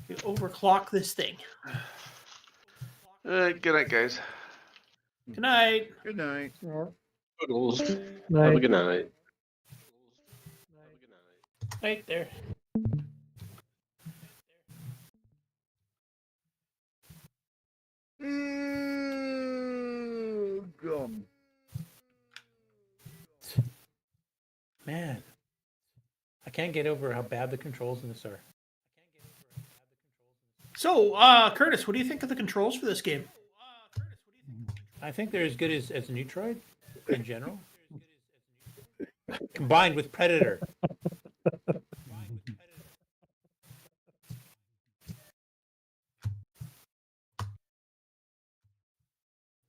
C: you overclock this thing?
G: Good night, guys.
C: Good night.
F: Good night.
B: Toodles. Have a
D: Night.
B: good night.
C: Right there.
F: Gum.
H: Man, I can't get over how bad the controls in this are.
C: So, Curtis, what do you think of the controls for this game?
H: I think they're as good as Neutroid in general. Combined with Predator.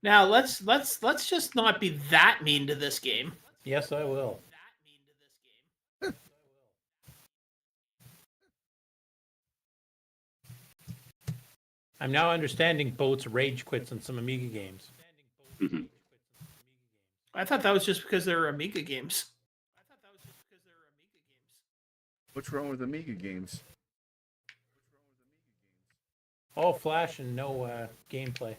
C: Now, let's just not be that mean to this game.
H: Yes, I will. I'm now understanding Boat's rage quits on some Amiga games.
B: Mhm.
C: I thought that was just because they were Amiga games.
F: What's wrong with Amiga games?
H: All flash and no gameplay.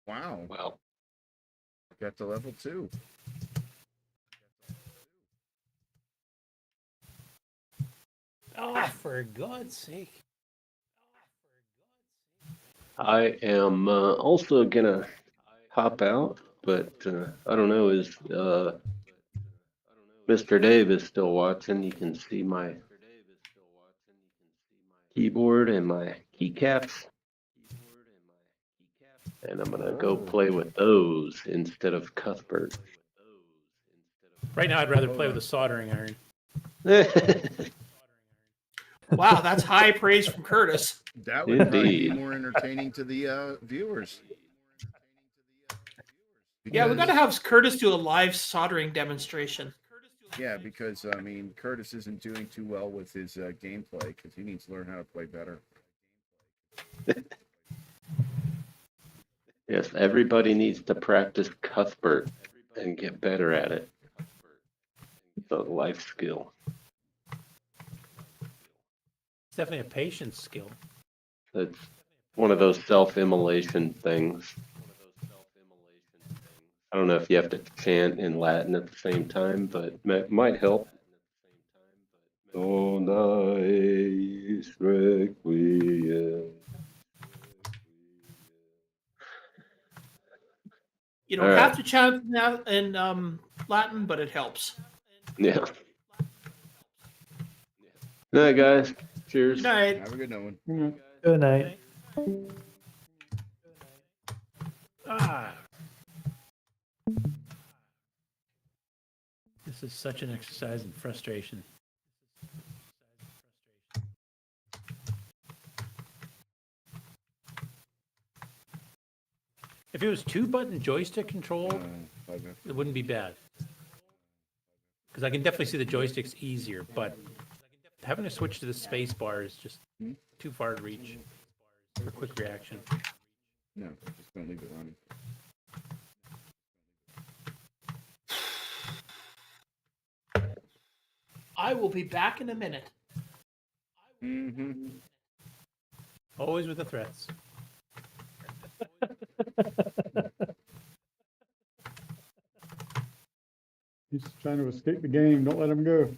F: Wow.
B: Well,
F: Got to level 2.
H: Oh, for God's sake.
B: I am also gonna hop out, but I don't know. Is Mr. Dave is still watching? You can see my keyboard and my keycaps, and I'm gonna go play with those instead of Cuthbert.
H: Right now, I'd rather play with a soldering iron.
C: Wow, that's high praise from Curtis.
F: That would probably be
B: Indeed.
F: more entertaining to the viewers.
C: Yeah, we got to
F: Because-
C: have Curtis do a live soldering demonstration.
F: Yeah, because I mean, Curtis isn't doing too well with his gameplay because he needs to learn how to play better.
B: Yes, everybody needs to practice Cuthbert and get better at it. It's a life skill.
H: It's definitely a patience skill.
B: It's one of those self-immolation things. I don't know if you have to chant in Latin at the same time, but it might help. Oh, nice requiem.
C: You don't
B: All
C: have
B: right.
C: to chant now in Latin, but it helps.
B: Yeah. Good night, guys. Cheers.
C: Good night.
F: Have a good one.
D: Good night.
H: This is such an exercise in frustration. If it was 2-button joystick control, it wouldn't be bad. Because I can definitely see the joysticks easier, but having to switch to the space bar is just too far to reach for quick reaction.
F: No, just don't leave it running.
C: I will be back in a minute.
F: Mm-hmm.
H: Always with the threats.
E: He's trying to escape the game. Don't let him go.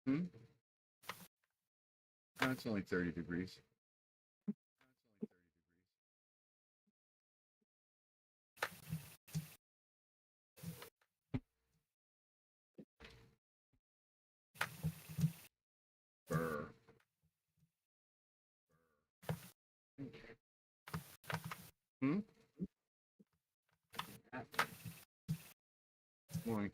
F: Hmm. Oh, it's only 30 degrees. Brr. Morning.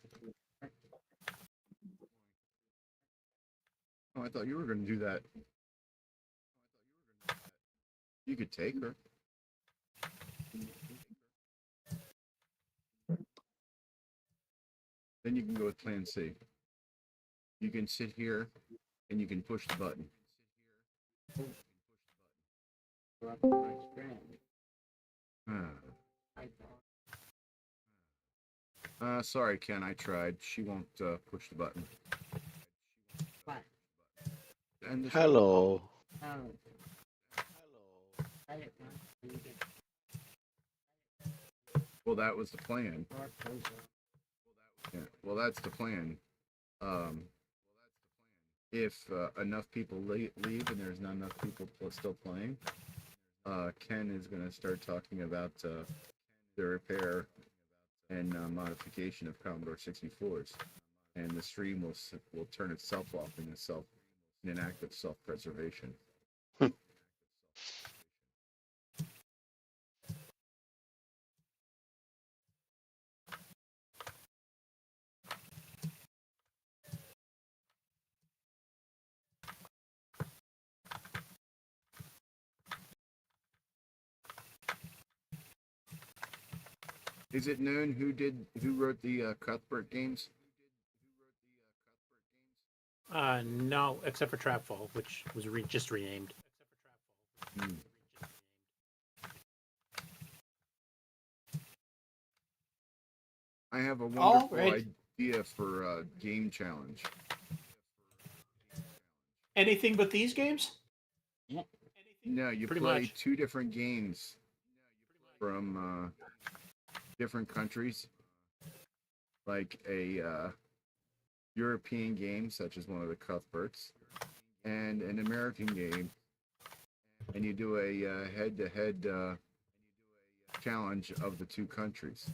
F: Oh, I thought you were going to do that. You could take her. Then you can go with plan C. You can sit here and you can push the button. Sorry, Ken, I tried. She won't push the button. And the
J: Hello.
F: Well, that was the plan. Yeah, well, that's the plan. If enough people leave and there's not enough people still playing, Ken is going to start talking about the repair and modification of Commodore 64s, and the stream will turn itself off in an act of self-preservation. Is it known who wrote the Cuthbert games?
H: No, except for Trapfall, which was just renamed.
F: I have a wonderful idea for a game challenge.
C: Anything but these games?
F: No, you play two different games from different countries, like a European game, such as one of the Cuthberts, and an American game, and you do a head-to-head challenge of the two countries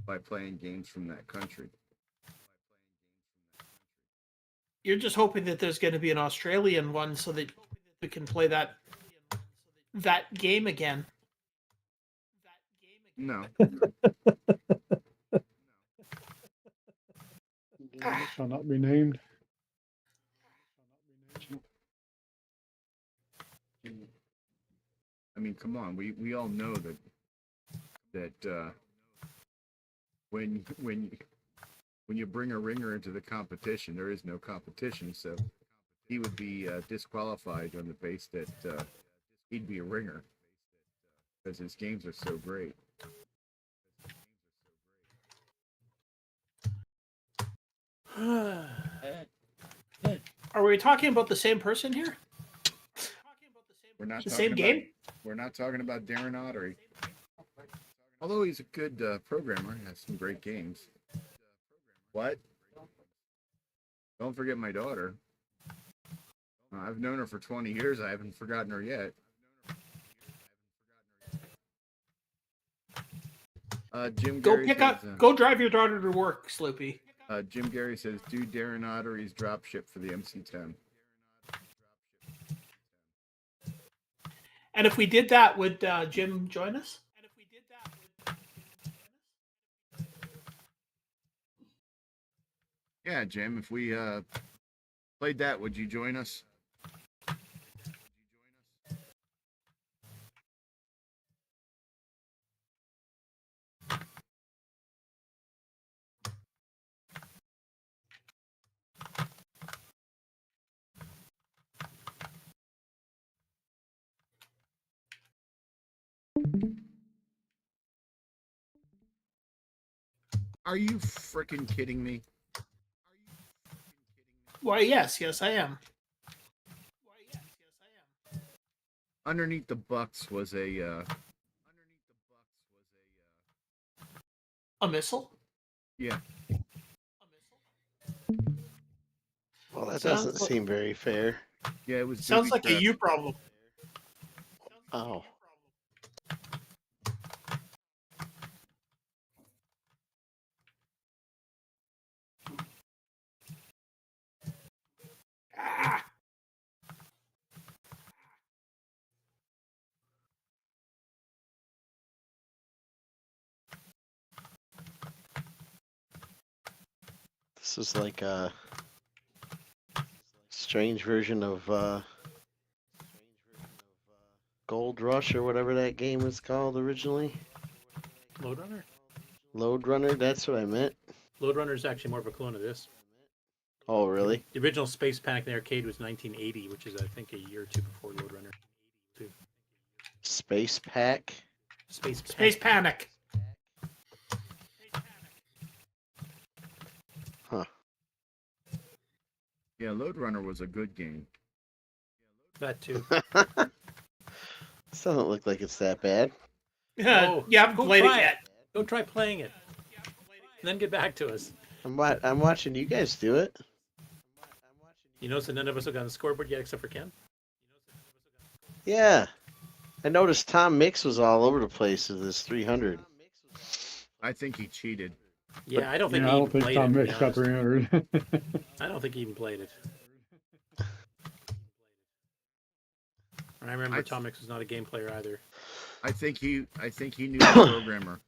F: by playing games from that country.
C: You're just hoping that there's going to be an Australian one so that we can play that game again.
F: No.
E: Shall not be named.
F: I mean, come on. We all know that when you bring a ringer into the competition, there is no competition. So he would be disqualified on the base that he'd be a ringer because his games are so great.
C: Are we talking about the same person here?
F: We're not
C: the same game?
F: We're not talking about Darren Autry. Although he's a good programmer, has some great games. What? Don't forget my daughter. I've known her for 20 years. I haven't forgotten her yet. Jim Gary
C: go drive your daughter to work, Sloopy.
F: Jim Gary says, do Darren Autry's dropship for the MC10.
C: And if we did that, would Jim join us?
F: Yeah, Jim, if we played that, would you join us? Are you freaking kidding me?
C: Why, yes, I am.
F: Underneath the Buxx was a
C: missile?
F: Yeah.
J: Well, that doesn't seem very fair.
F: Yeah, it was.
C: Sounds like a you problem.
J: Oh. This is like a strange version of Gold Rush or whatever that game was called originally.
H: Load Runner?
J: Load Runner, that's what I meant.
H: Load Runner is actually more of a clone of this.
J: Oh, really?
H: The original Space Panic in the arcade was 1980, which is I think a year or two before Lode Runner.
J: Space Pack?
C: Space Panic.
J: Huh.
F: Yeah, Lode Runner was a good game.
H: That too.
J: This doesn't look like it's that bad.
H: Oh,
C: yeah, I haven't
H: go
C: played it
H: try
C: yet.
H: Go try playing it. And then get back to us.
J: I'm watching you guys do it.
H: You notice that none of us have got on the scoreboard yet except for Ken?
J: Yeah. I noticed Tom Mix was all over the place with this 300.
F: I think he cheated.
H: Yeah, I don't think
E: Yeah,
H: he
E: I
H: even
E: don't think
H: played
E: Tom
H: it. to be
E: Mix got
H: honest.
E: 300.
H: I don't think he even played it. I remember Tom Mix was not a game player either.
F: I think he knew the programmer.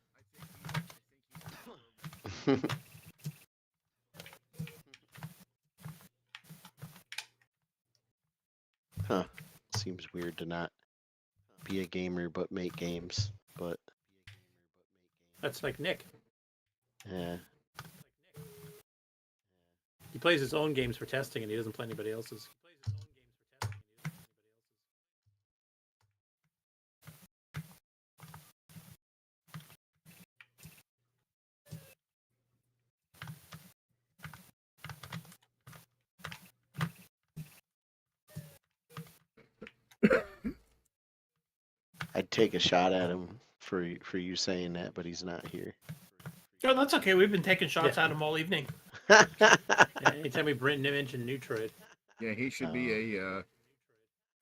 J: Huh. Seems weird to not be a gamer but make games. But
H: That's like Nick.
J: yeah.
H: He plays his own games for testing and he doesn't play anybody else's.
J: I'd take a shot at him for you saying that, but he's not here.
C: Oh, that's okay. We've been taking shots
H: Yeah.
C: at him all evening.
H: Yeah, anytime we mention Neutroid.
F: Yeah, he should be a.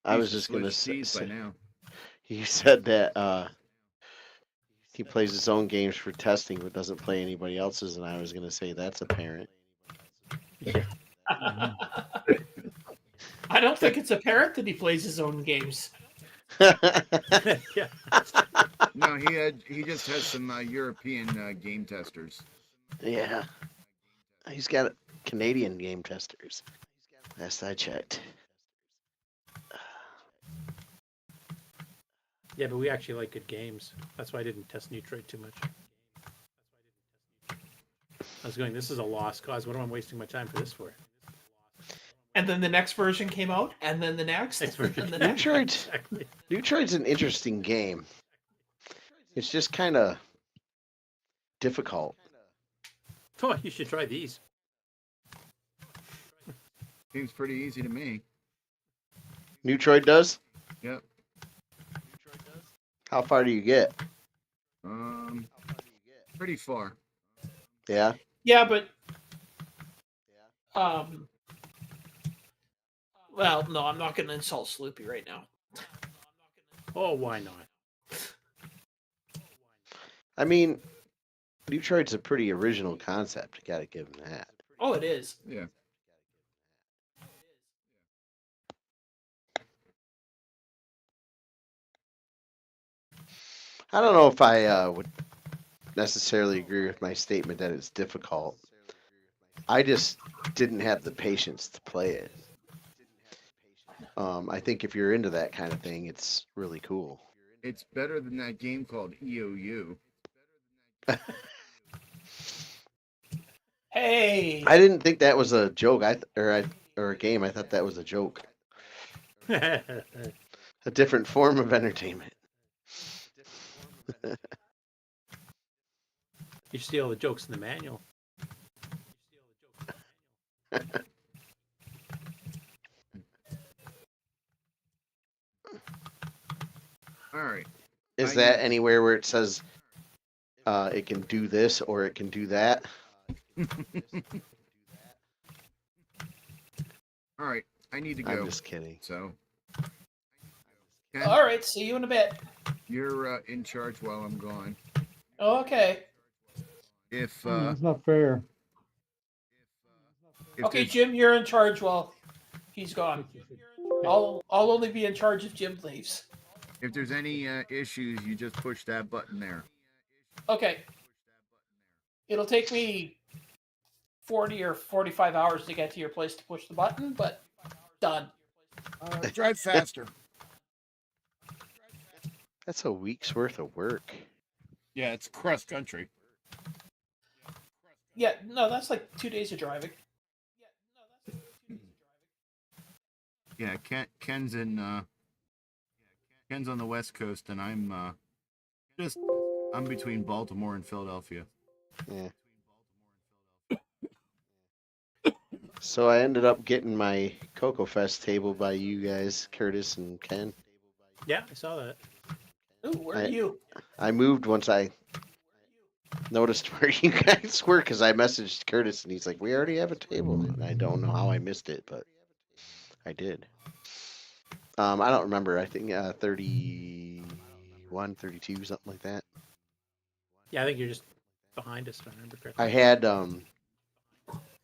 J: I was
F: piece of
J: just gonna
F: Swiss
J: say,
F: cheese by now.
J: he said that he plays his own games for testing but doesn't play anybody else's, and I was gonna say that's apparent.
H: Yeah.
C: I don't think it's apparent that he plays his own games.
H: Yeah.
F: No, he just has some European game testers.
J: Yeah. He's got Canadian game testers. Last I checked.
H: Yeah, but we actually like good games. That's why I didn't test Neutroid too much. I was going, this is a lost cause. What am I wasting my time for this for?
C: And then the next version came out, and then the next,
H: Next version.
C: and the next.
J: Neutroid, Neutroid's an interesting game. It's just kind of difficult.
H: Oh, you should try these.
F: Seems pretty easy to me.
J: Neutroid does?
F: Yep.
J: How far do you get?
F: Pretty far.
J: Yeah.
C: Yeah, but well, no, I'm not going to insult Sloopy right now.
H: Oh, why not?
J: I mean, Neutroid's a pretty original concept. You got to give him that.
C: Oh, it is.
F: Yeah.
J: I don't know if I would necessarily agree with my statement that it's difficult. I just didn't have the patience to play it. I think if you're into that kind of thing, it's really cool.
F: It's better than that game called EOU.
C: Hey.
J: I didn't think that was a joke. Or a game. I thought that was a joke. A different form of entertainment.
H: You steal the jokes in the manual.
F: All right.
J: Is that anywhere where it says it can do this or it can do that?
F: All right. I need to go.
J: I'm just kidding.
F: So.
C: All right, see you in a bit.
F: You're in charge while I'm gone.
C: Okay.
F: If
E: That's not fair.
C: Okay, Jim, you're in charge while he's gone. I'll only be in charge if Jim leaves.
F: If there's any issues, you just push that button there.
C: Okay. It'll take me 40 or 45 hours to get to your place to push the button, but done.
F: Drive faster.
J: That's a week's worth of work.
F: Yeah, it's cross country.
C: Yeah, no, that's like 2 days of driving.
F: Yeah, Ken's Ken's on the West Coast, and I'm between Baltimore and Philadelphia.
J: Yeah. So I ended up getting my Coco Fest table by you guys, Curtis and Ken.
H: Yeah, I saw that.
C: Ooh, where are you?
J: I moved once I noticed where you guys were because I messaged Curtis and he's like, "We already have a table." And I don't know how I missed it, but I did. I don't remember. I think 31, 32, something like that.
H: Yeah, I think you're just behind us, if I remember correctly.
J: I had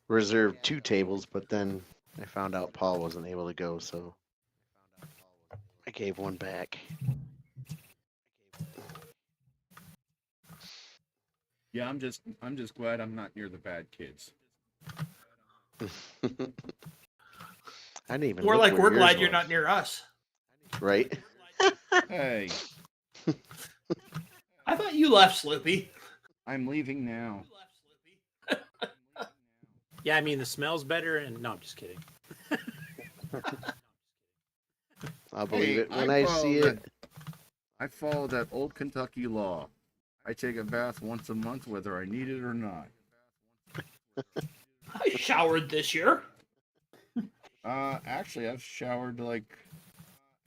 J: reserved 2 tables, but then I found out Paul wasn't able to go, so I gave one back.
F: Yeah, I'm just glad I'm not near the bad kids.
J: I didn't even.
C: More
J: look
C: like
J: where
C: we're
J: yours
C: glad you're
J: was.
C: not near us.
J: Right?
F: Hey,
C: I thought you left, Sloopy.
F: I'm leaving now.
H: Yeah, I mean, the smell's better, and no, I'm just kidding.
J: I'll believe
F: Hey,
J: it when I see it.
F: I follow that old Kentucky law. I take a bath once a month, whether I need it or not.
C: I showered this year.
F: Actually, I've showered like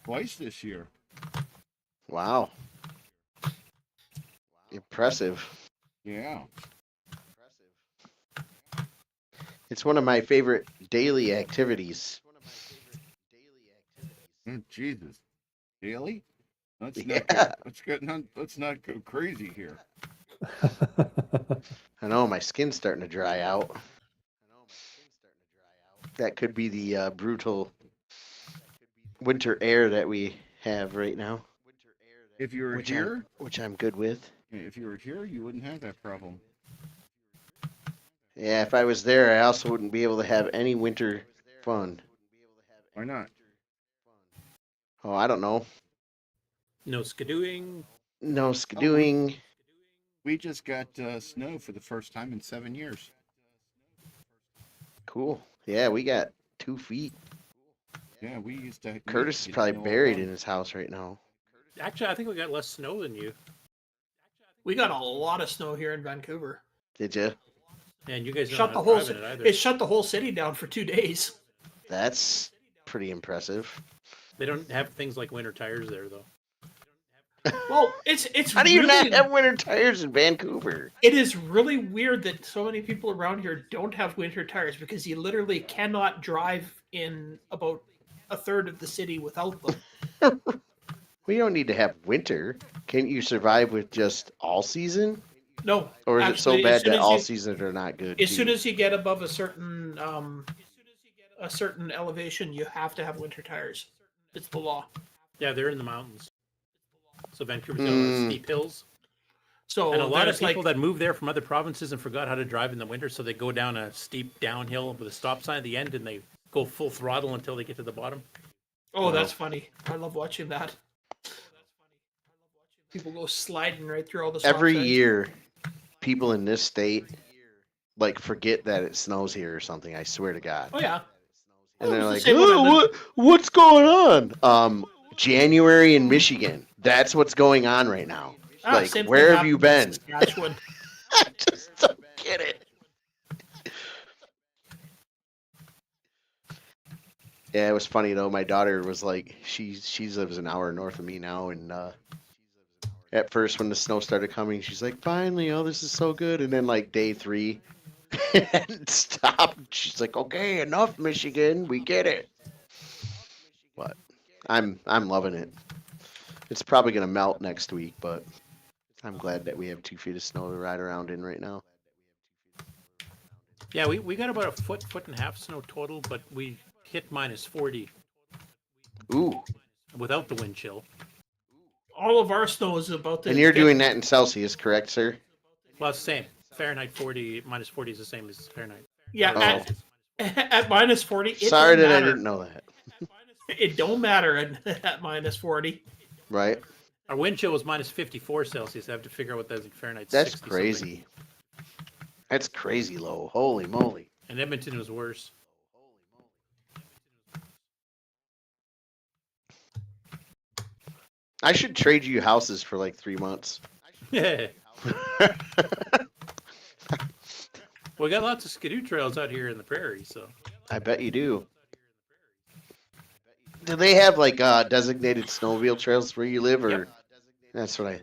F: twice this year.
J: Wow. Impressive.
F: Yeah.
J: It's one of my favorite daily activities.
F: Oh, Jesus. Daily? Let's
J: Yeah.
F: let's not go crazy here.
J: I know my skin's starting to dry out. That could be the brutal winter air that we have right now,
F: If you were
J: which
F: here,
J: which I'm good with.
F: if you were here, you wouldn't have that problem.
J: Yeah, if I was there, I also wouldn't be able to have any winter fun.
F: Why not?
J: Oh, I don't know.
H: No skidooing.
J: No skidooing.
F: We just got snow for the first time in 7 years.
J: Cool. Yeah, we got 2 feet.
F: Yeah, we used to.
J: Curtis is probably buried in his house right now.
H: Actually, I think we got less snow than you.
C: We got a lot of snow here in Vancouver.
J: Did you?
H: And you guys
C: Shut
H: don't
C: the
H: have
C: whole.
H: driving it either.
C: It shut the whole city down for 2 days.
J: That's pretty impressive.
H: They don't have things like winter tires there, though.
C: Well, it's.
J: How do you
C: really,
J: not have winter tires in Vancouver?
C: It is really weird that so many people around here don't have winter tires because you literally cannot drive in about a third of the city without them.
J: We don't need to have winter. Can't you survive with just all season?
C: No.
J: Or is
C: actually,
J: it so bad
C: as soon
J: that
C: as
J: all
C: you-
J: seasons are not good?
C: As
J: too?
C: soon as you get above a certain elevation, you have to have winter tires. It's the law.
H: Yeah, they're in the mountains. So Vancouver's got a lot of steep hills.
C: So
H: And a lot of
C: there's,
H: people that moved there from other provinces and forgot how to drive in the winter, so they go down a steep downhill with a stop sign at the end, and they go full throttle until they get to the bottom.
C: Oh, that's funny. I love watching that. People go sliding right through all the stop
J: Every
C: signs.
J: year, people in this state like forget that it snows here or something. I swear to God.
C: Oh yeah.
J: And they're
C: Well,
J: like,
C: it's the same when I
J: "Oh,
C: lived-
J: what's going on?" January in Michigan. That's what's going on right now. Like,
C: same thing
J: where have you
C: happened in
J: been?
C: Saskatchewan.
J: I just don't get it. Yeah, it was funny though. My daughter was like, she lives an hour north of me now, and at first when the snow started coming, she's like, "Finally, oh, this is so good." And then like day 3, it stopped. She's like, "Okay, enough, Michigan. We get it." But I'm loving it. It's probably gonna melt next week, but I'm glad that we have 2 feet of snow to ride around in right now.
H: Yeah, we got about a foot and a half snow total, but we hit minus 40
J: Ooh,
H: without the wind chill.
C: All of our snow is about the.
J: and you're doing that in Celsius, correct, sir?
H: Well, it's the same. Fahrenheit 40, minus 40 is the same as Fahrenheit.
C: Yeah,
J: Oh.
C: at minus 40. It
J: Sorry
C: don't
J: that I
C: matter.
J: didn't know that.
C: It don't matter at minus 40.
J: Right?
H: Our wind chill was minus 54 Celsius. I have to figure out what that is in Fahrenheit.
J: That's
H: 60
J: crazy.
H: something.
J: That's crazy low. Holy moly.
H: And Edmonton was worse.
J: I should trade you houses for like 3 months.
H: Yeah. We got lots of skidoo trails out here in the prairie, so.
J: I bet you do. Do they have like designated snowmobile trails where you live, or?
H: Yep.
J: That's what I.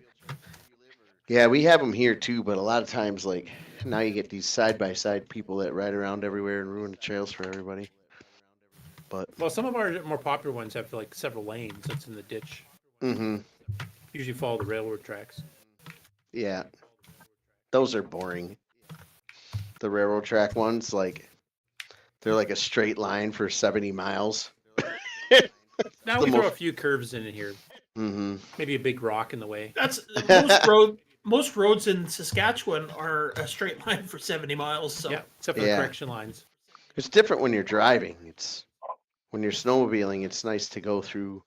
J: Yeah, we have them here too, but a lot of times, like now, you get these side-by-side people that ride around everywhere and ruin the trails for everybody. But
H: Well, some of our more popular ones have like several lanes. That's in the ditch.
J: mm-hmm.
H: Usually follow the railroad tracks.
J: Yeah, those are boring. The railroad track ones, like they're like a straight line for 70 miles.
H: Now we throw a few curves in here.
J: Mm-hmm.
H: Maybe a big rock in the way.
C: That's most roads in Saskatchewan are a straight line for 70 miles. So
H: Yeah, except for the correction lines.
J: It's different when you're driving. It's when you're snowmobiling. It's nice to go through,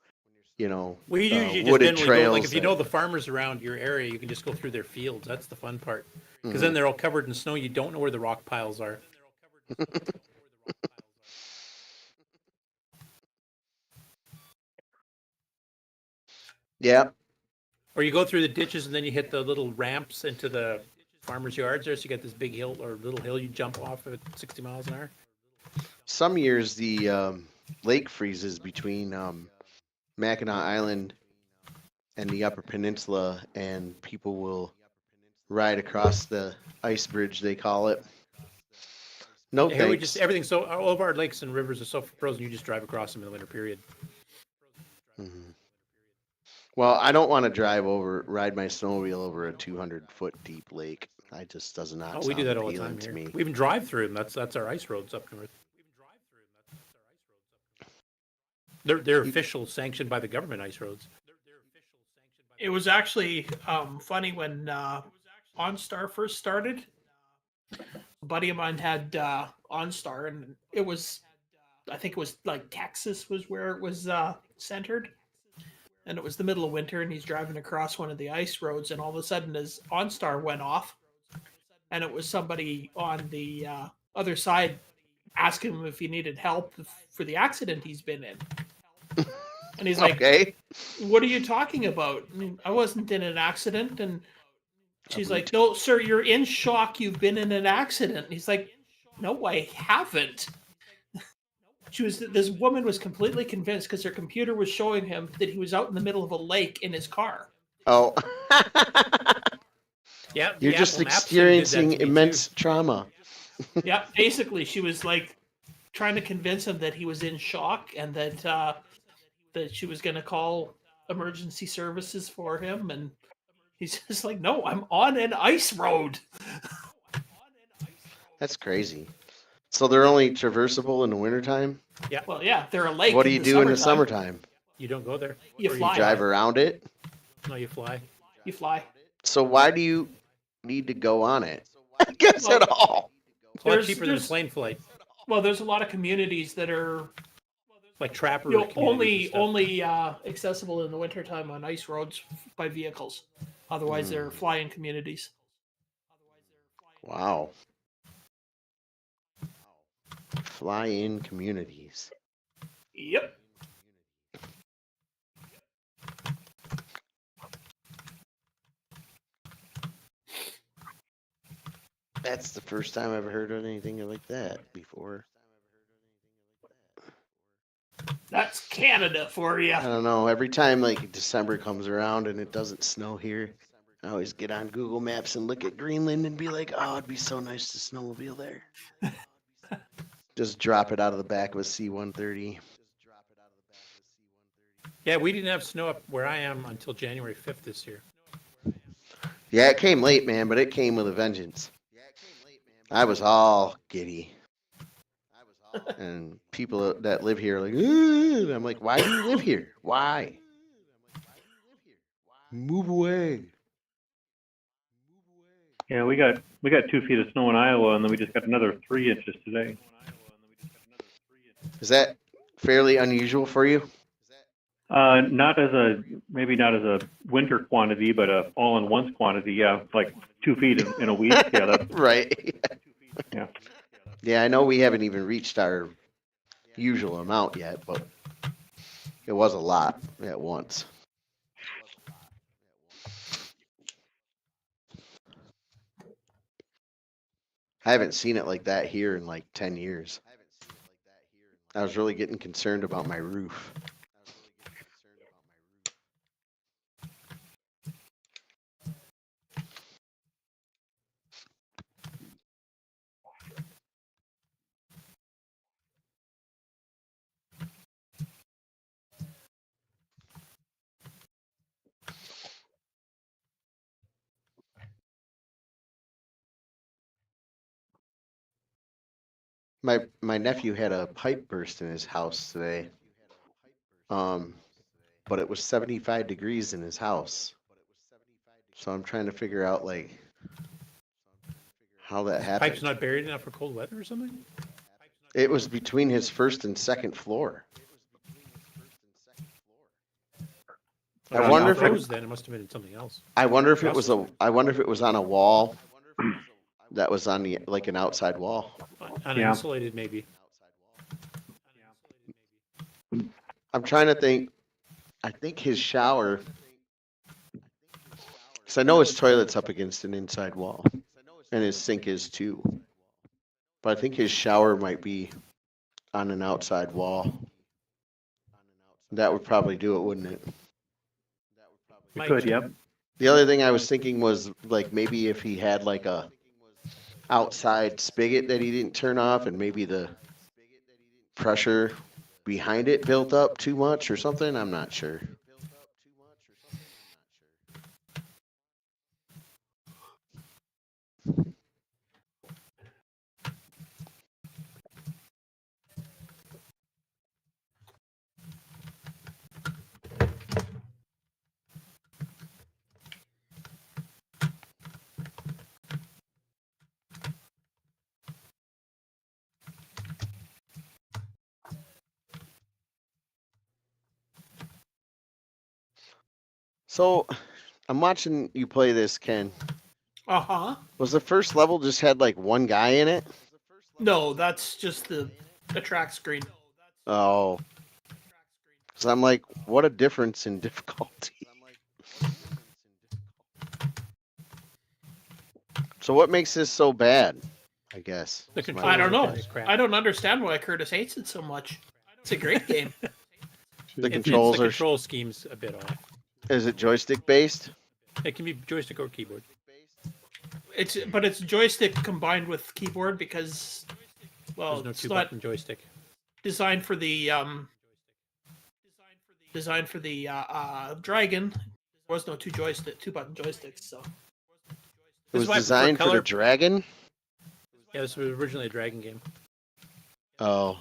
H: We usually just
J: wooded
H: generally
J: trails.
H: go, like if you know the farmers around your area, you can just go through their fields. That's the fun part. Because then they're all covered in snow. You don't know where the rock piles are.
J: Yeah.
H: Or you go through the ditches and then you hit the little ramps into the farmers' yards there. So you got this big hill or little hill you jump off at 60 miles an hour.
J: Some years the lake freezes between Mackinac Island and the Upper Peninsula, and people will ride across the ice bridge, they call it. No,
H: Here we
J: thanks.
H: everything's so all of our lakes and rivers are so frozen. You just drive across them in the winter period.
J: Mhm. Well, I don't want to ride my snowmobile over a 200-foot deep lake. I just does not.
H: Oh, we do
J: sound
H: that all the
J: appealing
H: time
J: to
H: here.
J: me.
H: We even drive through them. That's our ice roads up north. They're official, sanctioned by the government ice roads.
C: it was actually funny when OnStar first started. A buddy of mine had OnStar, and I think it was like Texas was where it was centered. And it was the middle of winter, and he's driving across one of the ice roads, and all of a sudden his OnStar went off, and it was somebody on the other side asking him if he needed help for the accident he's been in. And he's like,
J: Okay.
C: "What are you talking about? I mean, I wasn't in an accident." And she's like, "No, sir, you're in shock. You've been in an accident." And he's like, "No, I haven't." This woman was completely convinced because her computer was showing him that he was out in the middle of a lake in his car.
J: Oh.
H: Yeah,
J: You're just experiencing immense trauma.
C: Yeah, basically, she was like trying to convince him that he was in shock and that she was going to call emergency services for him, and he's just like, "No, I'm on an ice road."
J: That's crazy. So they're only traversable in the wintertime?
H: Yeah.
C: Well, yeah, they're a lake.
J: What do you do in the summertime?
H: You don't go there.
C: You
H: Or
C: fly.
J: Drive around it?
H: No, you fly.
C: You fly.
J: So why do you need to go on it? I guess at all.
H: It's a lot cheaper than a plane flight.
C: Well, there's a lot of communities that are
H: Like trapper
C: only accessible in the wintertime on ice roads by vehicles. Otherwise, they're flying communities.
J: Wow. Fly-in communities.
C: Yep.
J: That's the first time I've heard of anything like that before.
C: That's Canada for you.
J: I don't know. Every time like December comes around and it doesn't snow here, I always get on Google Maps and look at Greenland and be like, "Oh, it'd be so nice to snowmobile there." Just drop it out of the back of a C-130.
H: Yeah, we didn't have snow up where I am until January 5th this year.
J: Yeah, it came late, man, but it came with a vengeance. I was all giddy. And people that live here are like, "Ugh." I'm like, "Why do you live here? Why? Move away."
I: Yeah, we got 2 feet of snow in Iowa, and then we just got another 3 inches today.
J: Is that fairly unusual for you?
I: Maybe not as a winter quantity, but a all-in-once quantity. Yeah, like 2 feet in a week. Yeah, that's
J: right.
I: Yeah.
J: Yeah, I know we haven't even reached our usual amount yet, but it was a lot at once. I haven't seen it like that here in like 10 years. I was really getting concerned about my roof. My nephew had a pipe burst in his house today. But it was 75 degrees in his house. So I'm trying to figure out like how that happened.
H: Pipe's not buried enough for cold weather or something?
J: It was between his first and second floor. I wonder if
H: it then it must have been something else.
J: I wonder if it was on a wall that was on the like an outside wall.
H: Uninsulated maybe.
J: I'm trying to think. I think his shower, because I know his toilet's up against an inside wall, and his sink is too. But I think his shower might be on an outside wall. That would probably do it, wouldn't it?
I: It could, yep.
J: The other thing I was thinking was like maybe if he had like a outside spigot that he didn't turn off, and maybe the pressure behind it built up too much or something. I'm not sure. So, I'm watching you play this, Ken.
C: Uh-huh.
J: Was the first level just had like one guy in it?
C: No, that's just the track screen.
J: Oh. So I'm like, what a difference in difficulty. So what makes this so bad? I guess.
C: I don't know. I don't understand why Curtis hates it so much. It's a great game.
J: The controls
H: the
J: are.
H: Control scheme's a bit off.
J: Is it joystick based?
H: It can be joystick or keyboard.
C: But it's joystick combined with keyboard because, well,
H: there's no
C: it's
H: two-button joystick.
C: Designed for the Dragon. There was no two-button joysticks. So
J: it was designed for the Dragon.
H: Yeah, this was originally a Dragon game.
J: Oh.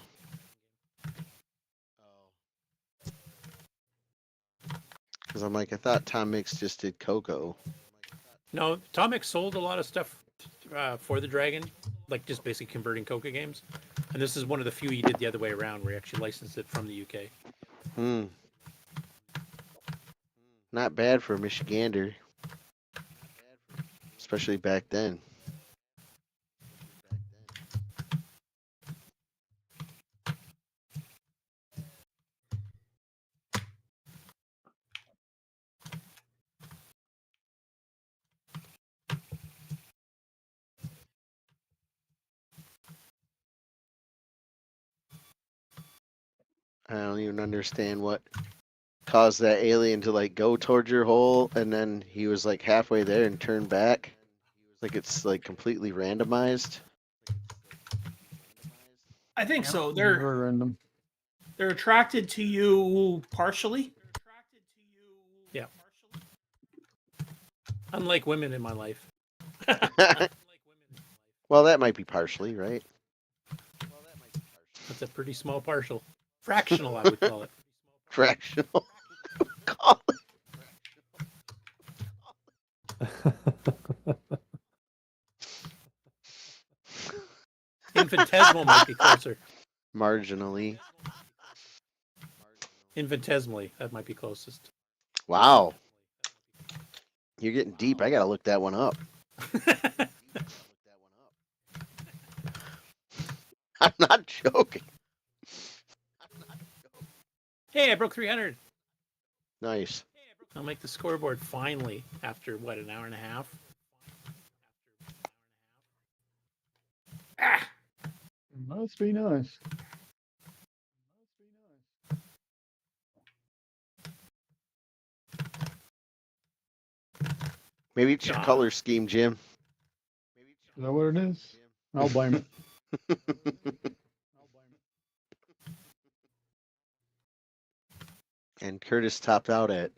J: Because I'm like, I thought Tom Mix just did CoCo.
H: No, Tom Mix sold a lot of stuff for the Dragon, like just basically converting CoCo games. And this is one of the few he did the other way around, where he actually licensed it from the UK.
J: Not bad for a Michigander. Especially back then. I don't even understand what caused that alien to like go towards your hole, and then he was like halfway there and turned back. Like it's like completely randomized.
C: I think so.
E: Very random.
C: They're attracted to you partially.
H: Yeah. Unlike women in my life.
J: Well, that might be partially, right?
H: That's a pretty small partial. Fractional, I would call it.
J: Fractional. Call it.
H: Infinitesimal might be closer.
J: Marginally.
H: Infinitesimally, that might be closest.
J: Wow. You're getting deep. I gotta look that one up. I'm not joking.
H: Hey, I broke 300.
J: Nice.
H: I'll make the scoreboard finally after, what, an hour and a half?
E: Must be nice.
J: Maybe it's your color scheme, Jim.
E: Is that what it is? I'll blame it.
J: And Curtis topped out at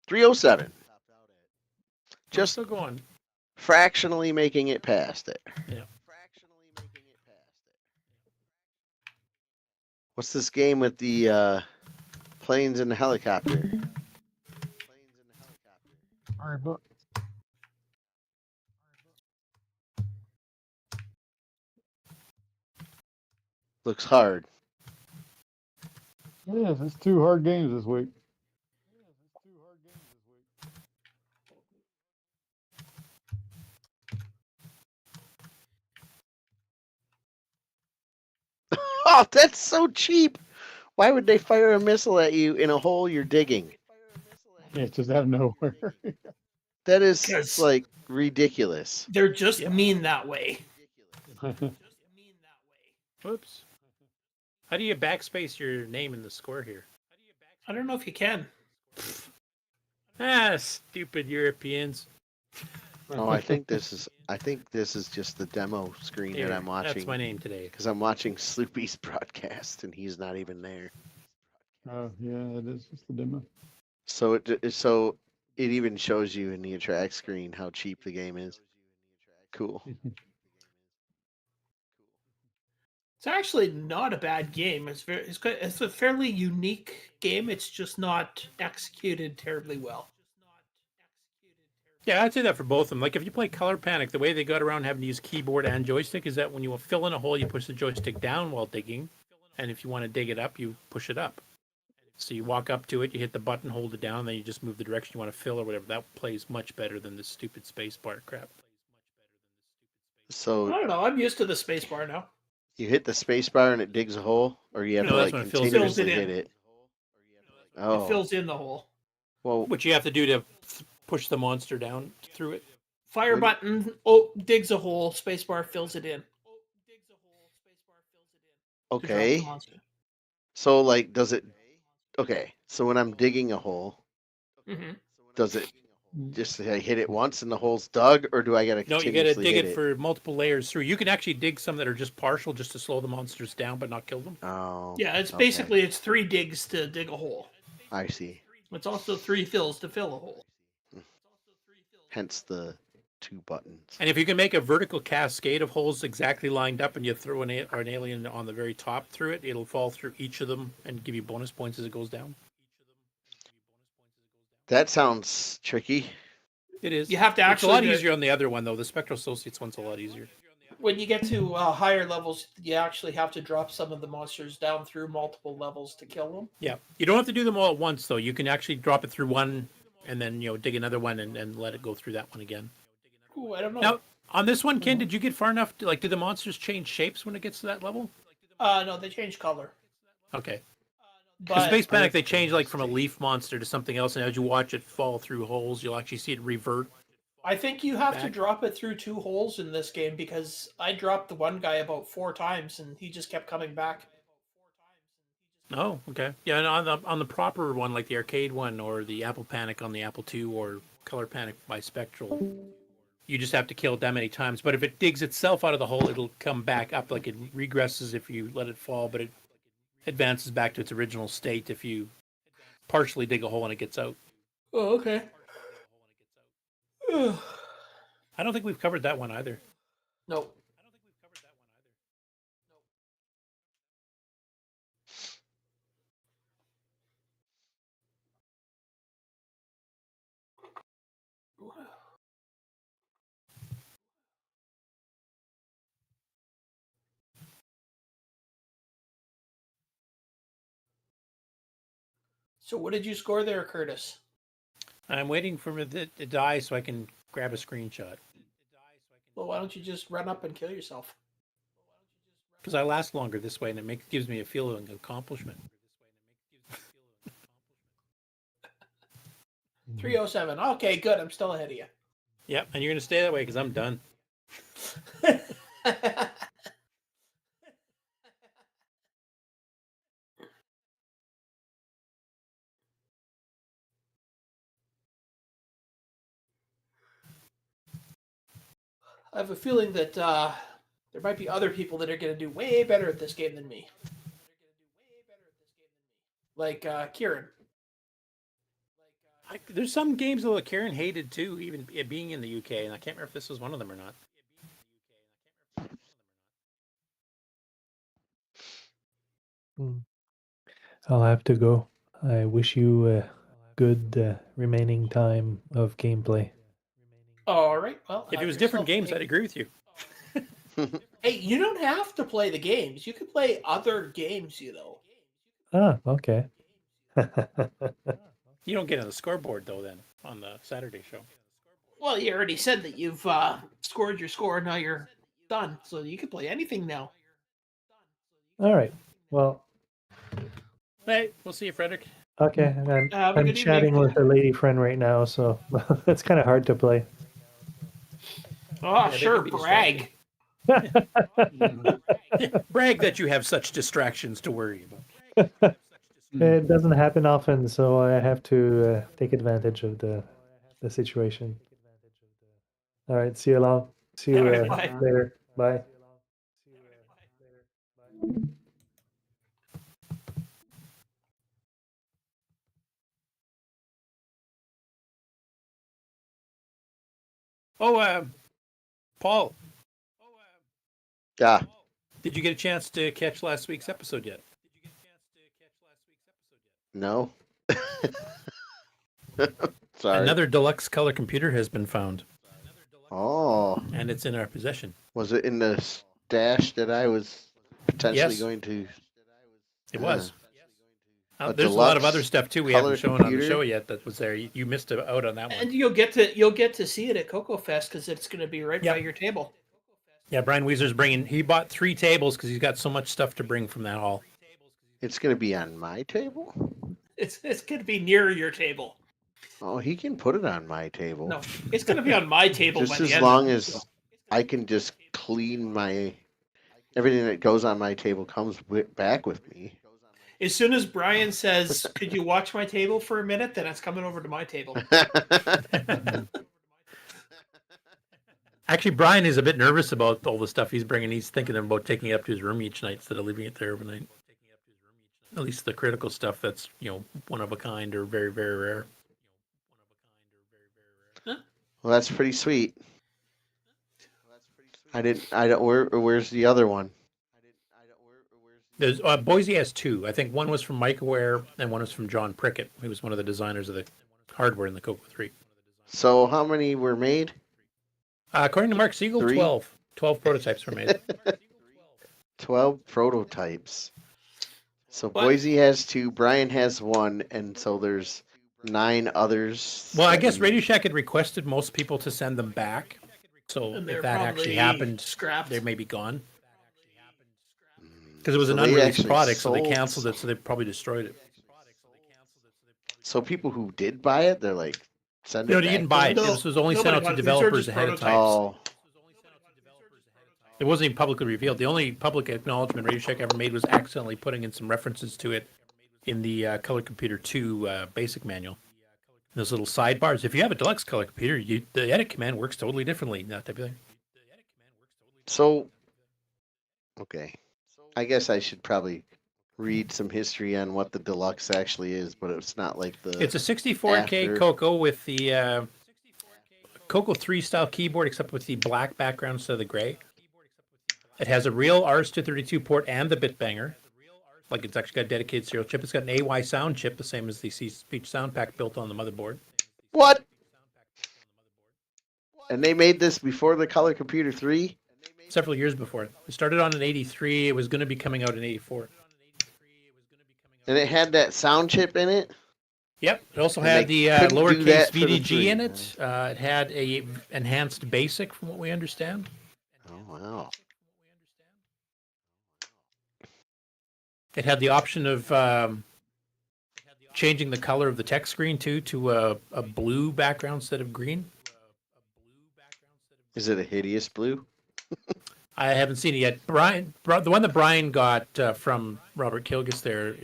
J: 307. Just
H: still going.
J: Fractionally making it past it.
H: Yeah.
J: What's this game with the planes and the helicopter?
E: All right, but
J: Looks hard.
E: yes, it's 2 hard games this week.
J: Oh, that's so cheap. Why would they fire a missile at you in a hole you're digging?
E: Yeah, it's just out of nowhere.
J: That is
C: Yes.
J: like ridiculous.
C: They're just mean that way.
H: Whoops. How do you backspace your name in the score here?
C: I don't know if you can.
H: Stupid Europeans.
J: Oh, I think this is just the demo screen
H: Here,
J: that I'm watching.
H: That's my name today.
J: Because I'm watching Sloopy's broadcast and he's not even there.
E: Oh, yeah, it is just the demo.
J: So it even shows you in the attract screen how cheap the game is. Cool.
C: It's actually not a bad game. It's a fairly unique game. It's just not executed terribly well.
H: Yeah, I'd say that for both of them. Like if you play Color Panic, the way they got around having to use keyboard and joystick is that when you fill in a hole, you push the joystick down while digging, and if you want to dig it up, you push it up. So you walk up to it, you hit the button, hold it down, then you just move the direction you want to fill or whatever. That plays much better than this stupid space bar crap.
C: I
J: So
C: don't know. I'm used to the spacebar now.
J: you hit the space bar and it digs a hole, or you have
H: No,
J: to
H: that's
J: like
H: when it fills it in.
J: continuously
C: Fills it
J: hit
C: in.
J: it. Oh,
C: It fills in the hole.
J: well,
H: What you have to do to push the monster down through it.
C: Fire
J: When-
C: button, digs a hole, spacebar fills it in. to drop the
J: okay.
C: monster.
J: So like, does it? Okay, so when I'm digging a hole,
C: hmm
J: does it just hit it once and the hole's dug, or do I gotta
H: No, you
J: continuously
H: got to dig
J: hit
H: it for multiple layers through. You can actually dig some that are just partial, just to slow the monsters down, but not kill them.
J: Oh,
C: Yeah, it's
J: okay.
C: basically it's 3 digs to dig a hole.
J: I see.
C: It's also 3 fills to fill a hole.
J: Hence the 2 buttons.
H: And if you can make a vertical cascade of holes exactly lined up, and you throw an alien on the very top through it, it'll fall through each of them and give you bonus points as it goes down.
J: That sounds tricky.
H: It is.
C: You have to
H: It's a
C: actually
H: lot
C: do-
H: easier on the other one though. The Spectral Associates one's a lot easier.
C: When you get to higher levels, you actually have to drop some of the monsters down through multiple levels to kill them.
H: Yeah, you don't have to do them all at once though. You can actually drop it through one, and then dig another one and let it go through that one again.
C: Ooh, I don't know.
H: Now, on this one, Ken, did you get far enough to do the monsters change shapes when it gets to that level?
C: No, they change color.
H: Okay. Because
C: But
H: Space Panic, they change from a leaf monster to something else, and as you watch it fall through holes, you'll actually see it revert.
C: I think you have to
H: back.
C: drop it through 2 holes in this game because I dropped the one guy about 4 times and he just kept coming back.
H: Oh, okay. Yeah, and on the proper one, like the arcade one, or the Apple Panic on the Apple II, or Color Panic by Spectral, you just have to kill it that many times. But if it digs itself out of the hole, it'll come back up. Like it regresses if you let it fall, but it advances back to its original state if you partially dig a hole and it gets out.
C: Oh, okay.
H: I don't think we've covered that one either.
C: No. So what did you score there, Curtis?
H: I'm waiting for it to die so I can grab a screenshot.
C: Well, why don't you just run up and kill yourself?
H: Because I last longer this way, and it gives me a feeling of accomplishment.
C: 307. Okay, good. I'm still ahead of you.
H: Yep, and you're going to stay that way because I'm done.
C: I have a feeling that there might be other people that are going to do way better at this game than me. Like Kieran.
H: There's some games that Karen hated too, even it being in the UK, and I can't remember if this was one of them or not.
D: I'll have to go. I wish you a good remaining time of gameplay.
C: All right. Well,
H: If it
C: have
H: was different
C: yourself
H: games,
C: a-
H: I'd agree with you.
C: Hey, you don't have to play the games. You can play other games, you know.
D: Ah, okay.
H: You don't get on the scoreboard though. Then on the Saturday show.
C: Well, you already said that you've scored your score. Now you're done, so you can play anything now.
D: All right. Well,
H: Hey, we'll see you, Frederick.
D: okay.
C: Have a
D: I'm
C: good
D: chatting
C: evening.
D: with a lady friend right now, so it's kind of hard to play.
C: Oh,
H: they
C: sure,
H: can be
C: brag.
H: Brag that you have such distractions to worry about.
D: It doesn't happen often, so I have to take advantage of the situation. All right. See you along. See you
C: All right, bye.
D: later. Bye.
H: Oh, Paul,
J: Yeah.
H: did you get a chance to catch last week's episode yet?
J: No. Sorry.
H: Another deluxe color computer has been found,
J: Oh,
H: and it's in our possession.
J: was it in the stash that I was potentially
H: Yes.
J: going to?
H: It was.
J: A
H: There's a lot of
J: deluxe
H: other stuff too we
J: color
H: haven't shown on the
J: computer?
H: show yet that was there. You missed out on that one.
C: And you'll get to see it at CoCo Fest because it's going to be right
H: Yep.
C: by your table.
H: Yeah, Brian Weezer's bringing. He bought 3 tables because he's got so much stuff to bring from that hall.
J: It's going to be on my table?
C: It's going to be near your table.
J: Oh, he can put it on my table.
C: No, it's going to be on my table.
J: Just
C: by the
J: as
C: end
J: long
C: of
J: as I can just clean my everything that goes on my table comes back with me.
C: As soon as Brian says, "Could you watch my table for a minute?" then it's coming over to my table.
H: Actually, Brian is a bit nervous about all the stuff he's bringing. He's thinking about taking it up to his room each night instead of leaving it there overnight. At least the critical stuff that's one of a kind or very, very rare.
J: Well, that's pretty sweet. I don't. Where's the other one?
H: There's Boise has 2. I think one was from Microware and one was from John Prickett, who was one of the designers of the hardware in the CoCo 3.
J: So how many were made?
H: According to Mark Siegel,
J: 3?
H: 12. 12 prototypes were made.
J: 12 prototypes. So Boise has 2, Brian has 1, and so there's 9 others.
H: Well, I guess Radio Shack had requested most people to send them back. So
C: And
H: if
C: they're
H: that actually
C: probably
H: happened,
C: scrapped.
H: they may be gone. Because it was
J: So
H: an
J: they
H: unreleased
J: actually
H: product, so they
J: sold-
H: canceled it, so they probably destroyed it.
J: So people who did buy it, they're like, send it
H: No,
J: back.
H: you didn't buy it.
C: No,
H: This was only sent
C: nobody
H: out to
C: bought it. These are
H: developers
C: just
H: ahead of time.
J: Oh,
H: It wasn't even publicly revealed. The only public acknowledgement Radio Shack ever made was accidentally putting in some references to it in the Color Computer 2 basic manual. Those little sidebars. If you have a deluxe color computer, the edit command works totally differently. That type of thing.
J: so okay. I guess I should probably read some history on what the deluxe actually is, but it's not like the.
H: It's a 64K
J: after-
H: CoCo with the CoCo 3 style keyboard, except with the black background instead of the gray. It has a real RS-232 port and the bit banger. Like it's actually got a dedicated serial chip. It's got an AY sound chip, the same as the C-Speech sound pack built on the motherboard.
J: What? And they made this before the Color Computer 3?
H: Several years before. It started on in 83. It was going to be coming out in 84.
J: And it had that sound chip in it?
H: Yep. It also
J: And
H: had
J: they
H: the
J: couldn't do
H: lowercase
J: that for the
H: VDG
J: 3,
H: in it. It had a enhanced basic, from what we understand.
J: Oh, wow.
H: It had the option of changing the color of the text screen too to a blue background instead of green.
J: Is it a hideous blue?
H: I haven't seen it yet. The one that Brian got from Robert Kilgus there,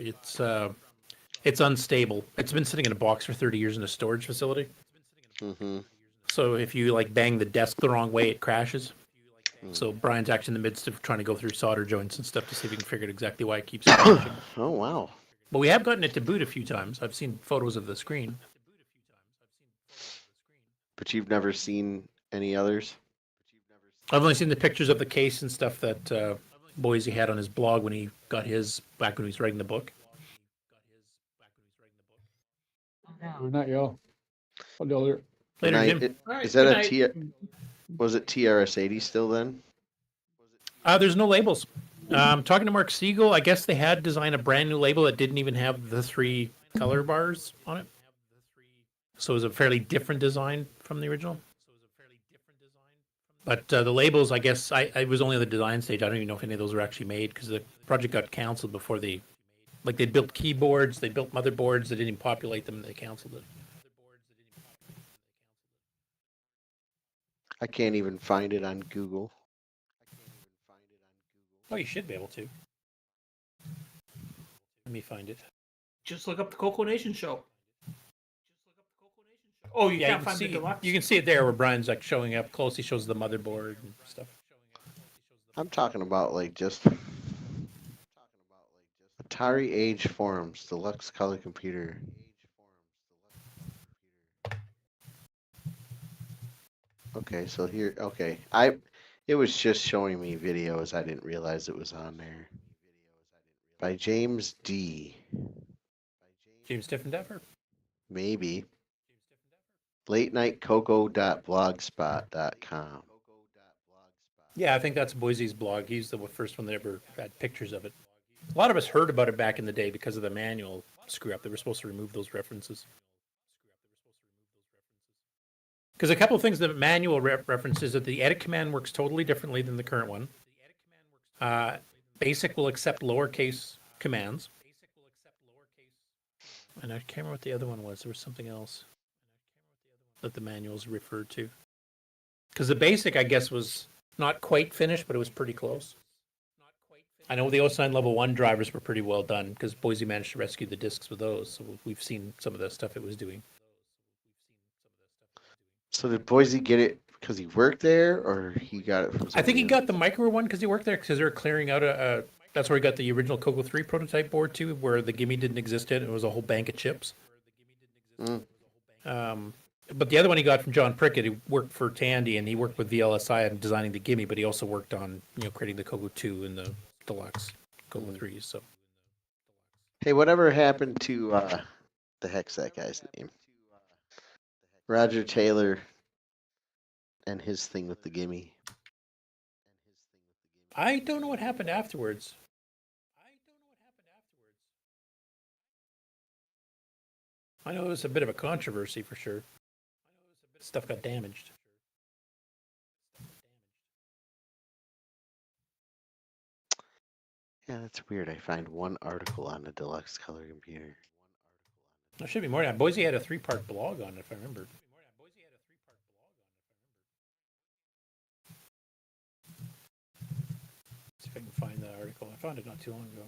H: it's unstable. It's been sitting in a box for 30 years in a storage facility.
J: Mm-hmm.
H: So if you like bang the desk the wrong way, it crashes. So Brian's actually in the midst of trying to go through solder joints and stuff to see if he can figure out exactly why it keeps crashing.
J: Oh, wow.
H: But we have gotten it to boot a few times. I've seen photos of the screen.
J: But you've never seen any others?
H: I've only seen the pictures of the case and stuff that Boise had on his blog when he got his, back when he was writing the book.
E: Good night, y'all. I'll deal there.
H: Later,
J: Night.
H: Jim.
C: All right,
J: Is that
C: good
J: a
C: night.
J: was it TRS-80 still then?
H: There's no labels. Talking to Mark Siegel, I guess they had designed a brand new label that didn't even have the 3 color bars on it. So it was a fairly different design from the original. But the labels, I guess, I was only on the design stage. I don't even know if any of those were actually made because the project got canceled before they built keyboards, they built motherboards, they didn't even populate them, and they canceled it.
J: I can't even find it on Google.
H: Oh, you should be able to. Let me find it.
C: Just look up the CoCo Nation show. Oh, you
H: Yeah,
C: can't
H: you can
C: find
H: see
C: the deluxe?
H: you can see it there where Brian's like showing up close. He shows the motherboard and stuff.
J: I'm talking about like just Atari Age Forums, Deluxe Color Computer. Okay, so here, okay. It was just showing me videos. I didn't realize it was on there. By James D.
H: James Diffendefer.
J: Maybe. latenightcoco.blogspot.com.
H: Yeah, I think that's Boise's blog. He's the first one that ever had pictures of it. A lot of us heard about it back in the day because of the manual screw up. They were supposed to remove those references. Because a couple of things the manual references that the edit command works totally differently than the current one. Basic will accept lowercase commands. And I can't remember what the other one was. There was something else that the manuals referred to. Because the basic, I guess, was not quite finished, but it was pretty close. I know the OSINE level 1 drivers were pretty well done because Boise managed to rescue the discs with those. So we've seen some of the stuff it was doing.
J: So did Boise get it because he worked there, or he got it from
H: I think he
J: somebody
H: got the micro one because he worked there because they were clearing out that's where he got the original CoCo 3 prototype board too, where the gimme didn't exist yet. It was a whole bank of chips.
J: else?
H: But the other one he got from John Prickett, he worked for Tandy and he worked with VLSI on designing the gimme, but he also worked on creating the CoCo 2 and the deluxe CoCo 3s. So
J: Hey, whatever happened to the heck's that guy's name? Roger Taylor and his thing with the gimme.
H: I don't know what happened afterwards. I know it was a bit of a controversy for sure. Stuff got damaged.
J: Yeah, that's weird. I find one article on the deluxe color computer.
H: There should be more. Boise had a 3-part blog on it, if I remember. See if I can find that article. I found it not too long ago.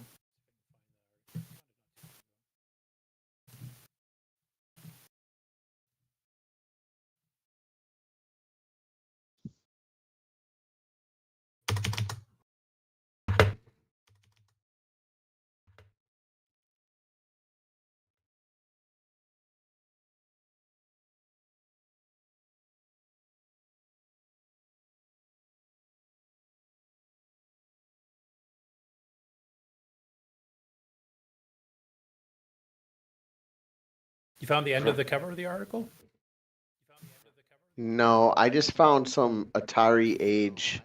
H: You found the end of the cover of the article?
J: No, I just found some Atari Age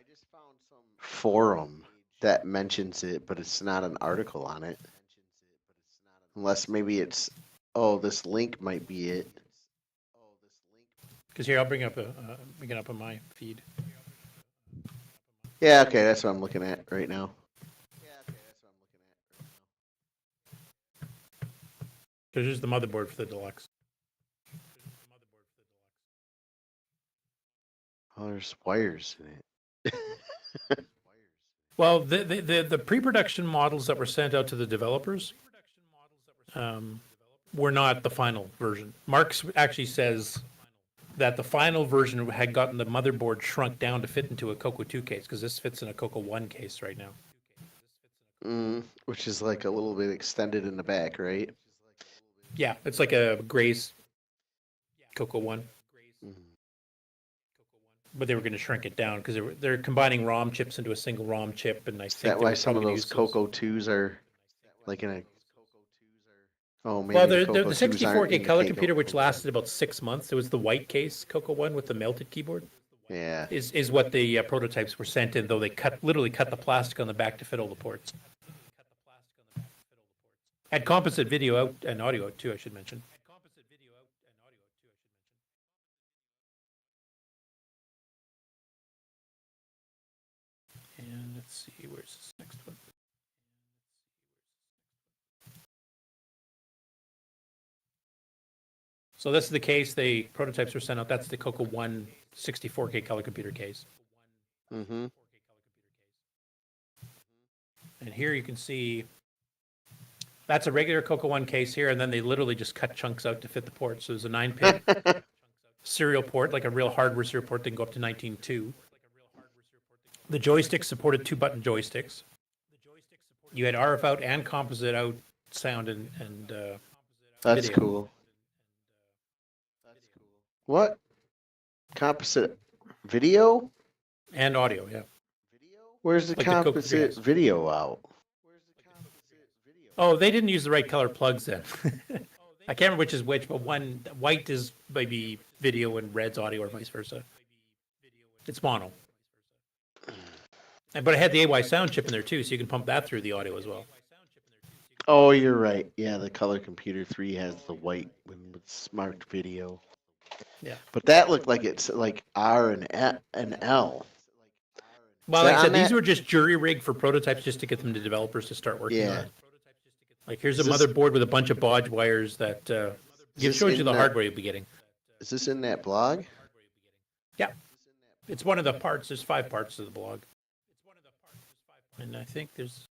J: forum that mentions it, but it's not an article on it. Unless maybe it's, oh, this link might be it.
H: Because here, I'll bring it up on my feed.
J: Yeah, okay, that's what I'm looking at right now.
H: Because here's the motherboard for the deluxe.
J: Oh, there's wires in it.
H: Well, the pre-production models that were sent out to the developers were not the final version. Marx actually says that the final version had gotten the motherboard shrunk down to fit into a CoCo 2 case, because this fits in a CoCo 1 case right now.
J: Which is like a little bit extended in the back, right?
H: Yeah, it's like a Gray's CoCo 1. But they were going to shrink it down because they're combining ROM chips into a single ROM chip, and I
J: Is
H: think
J: that why some of those CoCo 2s are like in a? Oh, maybe
H: Well,
J: the
H: the
J: CoCo 2s aren't
H: 64K
J: in
H: color
J: CoCo.
H: computer, which lasted about 6 months, it was the white case CoCo 1 with the melted keyboard.
J: Yeah.
H: Is what the prototypes were sent in, though they literally cut the plastic on the back to fit all the ports. Had composite video out and audio out too, I should mention. And let's see, where's this next one? So this is the case the prototypes were sent out. That's the CoCo 1 64K color computer case.
J: Mm-hmm.
H: And here you can see that's a regular CoCo 1 case here, and then they literally just cut chunks out to fit the port. So there's a 9-pin serial port, like a real hardware serial port that can go up to 19.2. The joysticks supported 2-button joysticks. You had RF out and composite out sound and
J: That's
H: video.
J: cool. What? Composite video?
H: And audio, yeah.
J: Where's the
H: Like the CoCo
J: composite
H: 3S.
J: video out?
H: Oh, they didn't use the right color plugs then. I can't remember which is which, but one white is maybe video and red's audio or vice versa. It's mono. But it had the AY sound chip in there too, so you can pump that through the audio as well.
J: Oh, you're right. Yeah, the Color Computer 3 has the white with smart video.
H: Yeah.
J: But that looked like it's like R and L.
H: Well,
J: Is
H: like I
J: that
H: said,
J: on
H: these
J: that?
H: were just jury rigged for prototypes just to get them to developers to start working on
J: Yeah.
H: it. Like here's a
J: Is this-
H: motherboard with a bunch of baud wires that
J: this
H: shows you
J: in
H: the
J: that-
H: hardware you'll be getting.
J: Is this in that blog?
H: Yeah. It's one of the parts. There's 5 parts to the blog. And I think there's...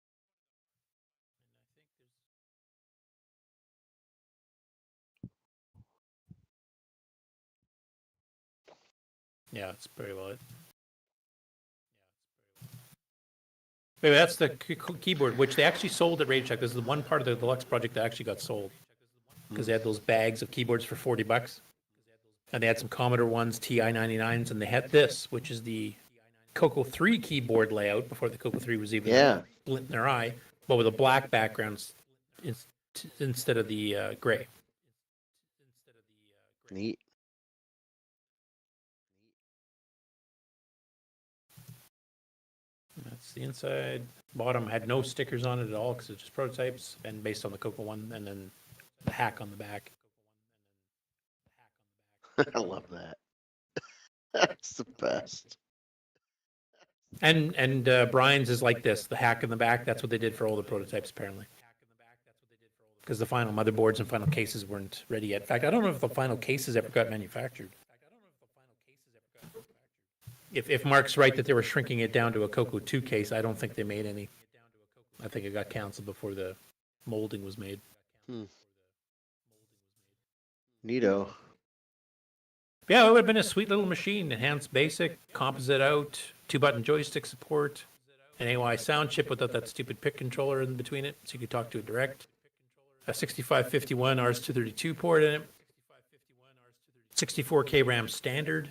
H: Yeah, it's pretty well it. Anyway, that's the keyboard, which they actually sold at RageShack. This is the one part of the deluxe project that actually got sold. Because they had those bags of keyboards for $40. And they had some Commodore ones, TI-99s, and they had this, which is the CoCo 3 keyboard layout before the CoCo 3 was even
J: Yeah.
H: glint in their eye, but with a black background instead of the gray.
J: Neat.
H: That's the inside. Bottom had no stickers on it at all because it's just prototypes and based on the CoCo 1, and then the hack on the back.
J: I love that. That's the best.
H: And Brian's is like this, the hack in the back. That's what they did for all the prototypes, apparently. Because the final motherboards and final cases weren't ready yet. In fact, I don't know if the final cases ever got manufactured. If Mark's right that they were shrinking it down to a CoCo 2 case, I don't think they made any. I think it got canceled before the molding was made.
J: Neato.
H: Yeah, it would have been a sweet little machine. Enhanced basic, composite out, 2-button joystick support, an AY sound chip without that stupid PIC controller in between it, so you could talk to it direct. A 6551 RS-232 port in it. 64K RAM standard.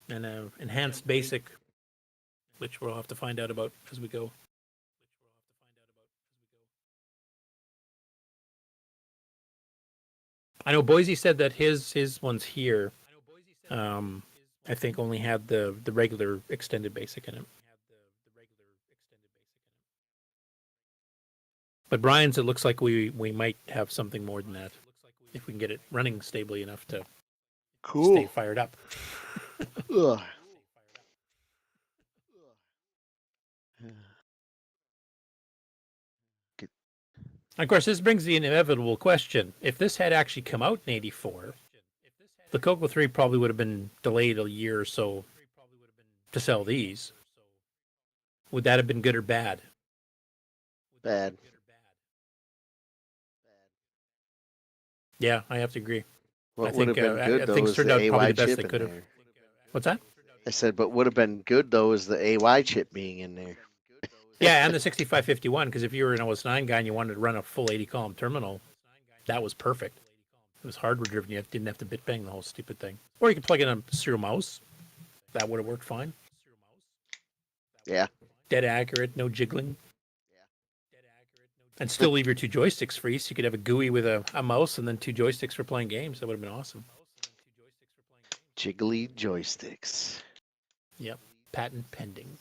H: And an enhanced basic, which we'll have to find out about as we go. I know Boise said that his one's here. I think only had the regular extended basic in it. But Brian's, it looks like we might have something more than that if we can get it running stably enough to stay fired up.
J: Ugh.
H: Of course, this brings the inevitable question. If this had actually come out in 84, the CoCo 3 probably would have been delayed a year or so to sell these. Would that have been good or bad?
J: Bad.
H: Yeah, I have to agree.
J: What
H: I
J: would have
H: think
J: been good though
H: things
J: is
H: turned
J: the
H: out probably
J: AY
H: the best
J: chip
H: they
J: in
H: could have.
J: there.
H: What's that?
J: I said, but would have been good though is the AY chip being in there.
H: Yeah, and the 6551, because if you were an OS9 guy and you wanted to run a full 80 column terminal, that was perfect. It was hardware driven. You didn't have to bit bang the whole stupid thing. Or you could plug in a serial mouse. That would have worked fine.
J: Yeah.
H: Dead accurate, no jiggling. And still leave your two joysticks free, so you could have a GUI with a mouse and then two joysticks for playing games. That would have been awesome.
J: Jiggly joysticks.
H: Yep. Patent pending.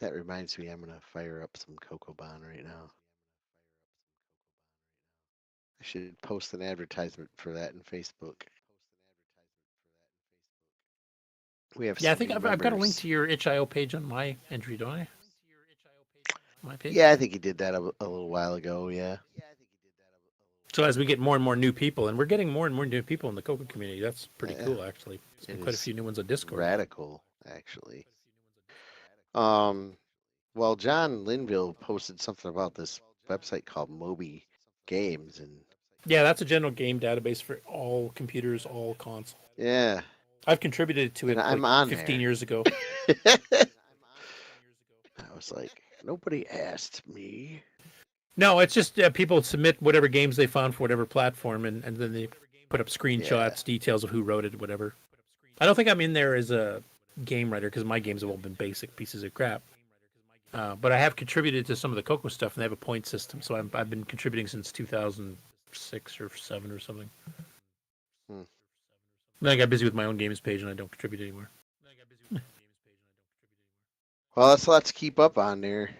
J: That reminds me, I'm gonna fire up some CoCo Bond right now. I should post an advertisement for that in Facebook. We have
H: Yeah, I
J: some
H: think
J: new
H: I've got a link
J: members.
H: to your itch.io page on my entry, don't I? My page?
J: Yeah, I think he did that a little while ago. Yeah.
H: So as we get more and more new people, and we're getting more and more new people in the CoCo community, that's pretty
J: Yeah.
H: cool, actually. There's been
J: It
H: quite a
J: is
H: few new ones on Discord.
J: Radical, actually. Well, John Linville posted something about this website called Moby Games, and
H: Yeah, that's a general game database for all computers, all consoles.
J: yeah,
H: I've contributed to it
J: and I'm
H: like
J: on
H: 15
J: there.
H: years ago.
J: I was like, nobody asked me.
H: No, it's just people submit whatever games they found for whatever platform, and then they put up screenshots, details of who wrote it, whatever. I don't think I'm in there as a game writer because my games have all been basic pieces of crap. But I have contributed to some of the CoCo stuff, and they have a point system. So I've been contributing since 2006 or 7 or something. Then I got busy with my own games page, and I don't contribute anymore.
J: Well, that's a lot to keep up on there.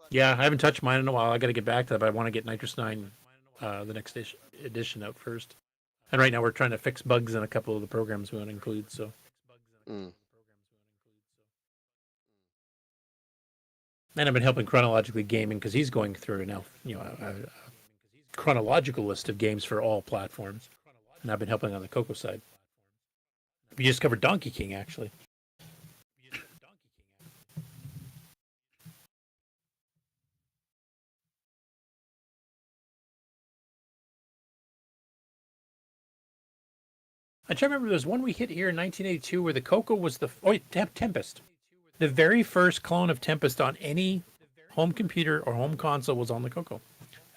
H: Yeah, I haven't touched mine in a while. I got to get back to that, but I want to get Nitrous 9, the next edition out first. And right now we're trying to fix bugs in a couple of the programs we want to include. So. And I've been helping Chronologically Gaming because he's going through now, a chronological list of games for all platforms. And I've been helping on the CoCo side. We just covered Donkey King, actually. I try to remember there's one we hit here in 1982 where the CoCo was Tempest. The very first clone of Tempest on any home computer or home console was on the CoCo.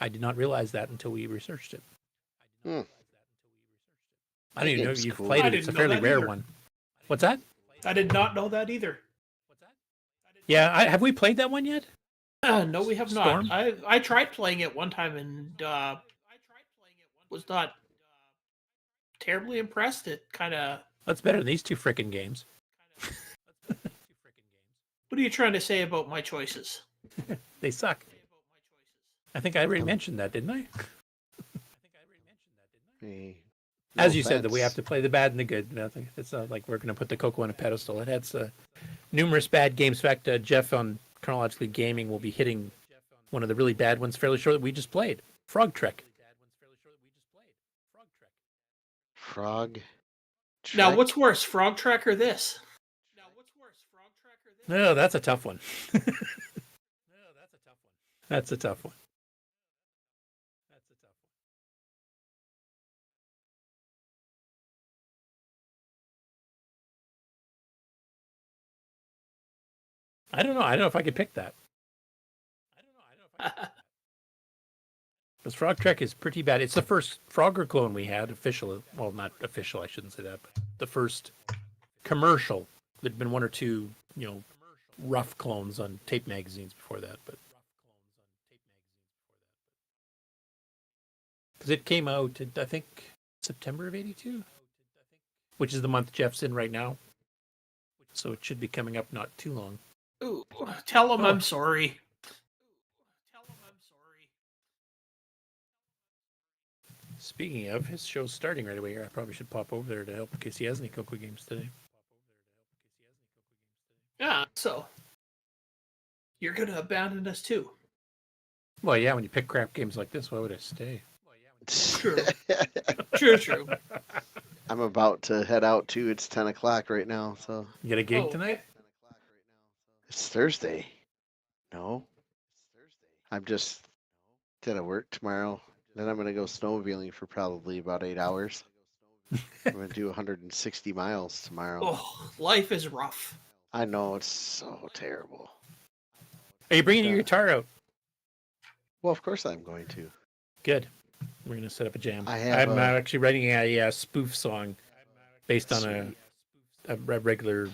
H: I did not realize that until we researched it. I don't even know if you've played it. It's a fairly rare one. What's that?
C: I did not know that either.
H: Yeah, have we played that one yet?
C: No, we have
H: Storm?
C: not. I tried playing it one time and was not terribly impressed. It kind of...
H: That's better than these two frickin' games.
C: What are you trying to say about my choices?
H: They suck. I think I already mentioned that, didn't I? As you said, that we have to play the bad and the good. Nothing. It's not like we're going to put the CoCo on a pedestal. It has numerous bad games. In fact, Jeff on Chronologically Gaming will be hitting one of the really bad ones fairly short that we just played. Frog Trek.
J: Frog Trek?
C: Now, what's worse, Frog Trek or this?
H: No, that's a tough one. That's a tough one. I don't know. I don't know if I could pick that. Because Frog Trek is pretty bad. It's the first Frogger clone we had, official. Well, not official, I shouldn't say that, but the first commercial. There'd been one or two, rough clones on tape magazines before that, but because it came out, I think, September of '82, which is the month Jeff's in right now. So it should be coming up not too long.
C: Ooh, tell him I'm sorry.
H: Speaking of, his show's starting right away here. I probably should pop over there to help in case he has any CoCo games today.
C: Yeah, so you're going to abandon us too.
H: Well, yeah, when you pick crap games like this, why would I stay?
C: True. True.
J: I'm about to head out too. It's 10 o'clock right now, so.
H: You got a gig tonight?
J: It's Thursday. No. I'm just instead of work tomorrow. Then I'm gonna go snowmobiling for probably about 8 hours. I'm gonna do 160 miles tomorrow.
C: Oh, life is rough.
J: I know it's so terrible.
H: Are you bringing your guitar out?
J: Well, of course I'm going to.
H: Good. We're gonna set up a jam.
J: I have
H: I'm
J: a-
H: actually writing a spoof song based on a regular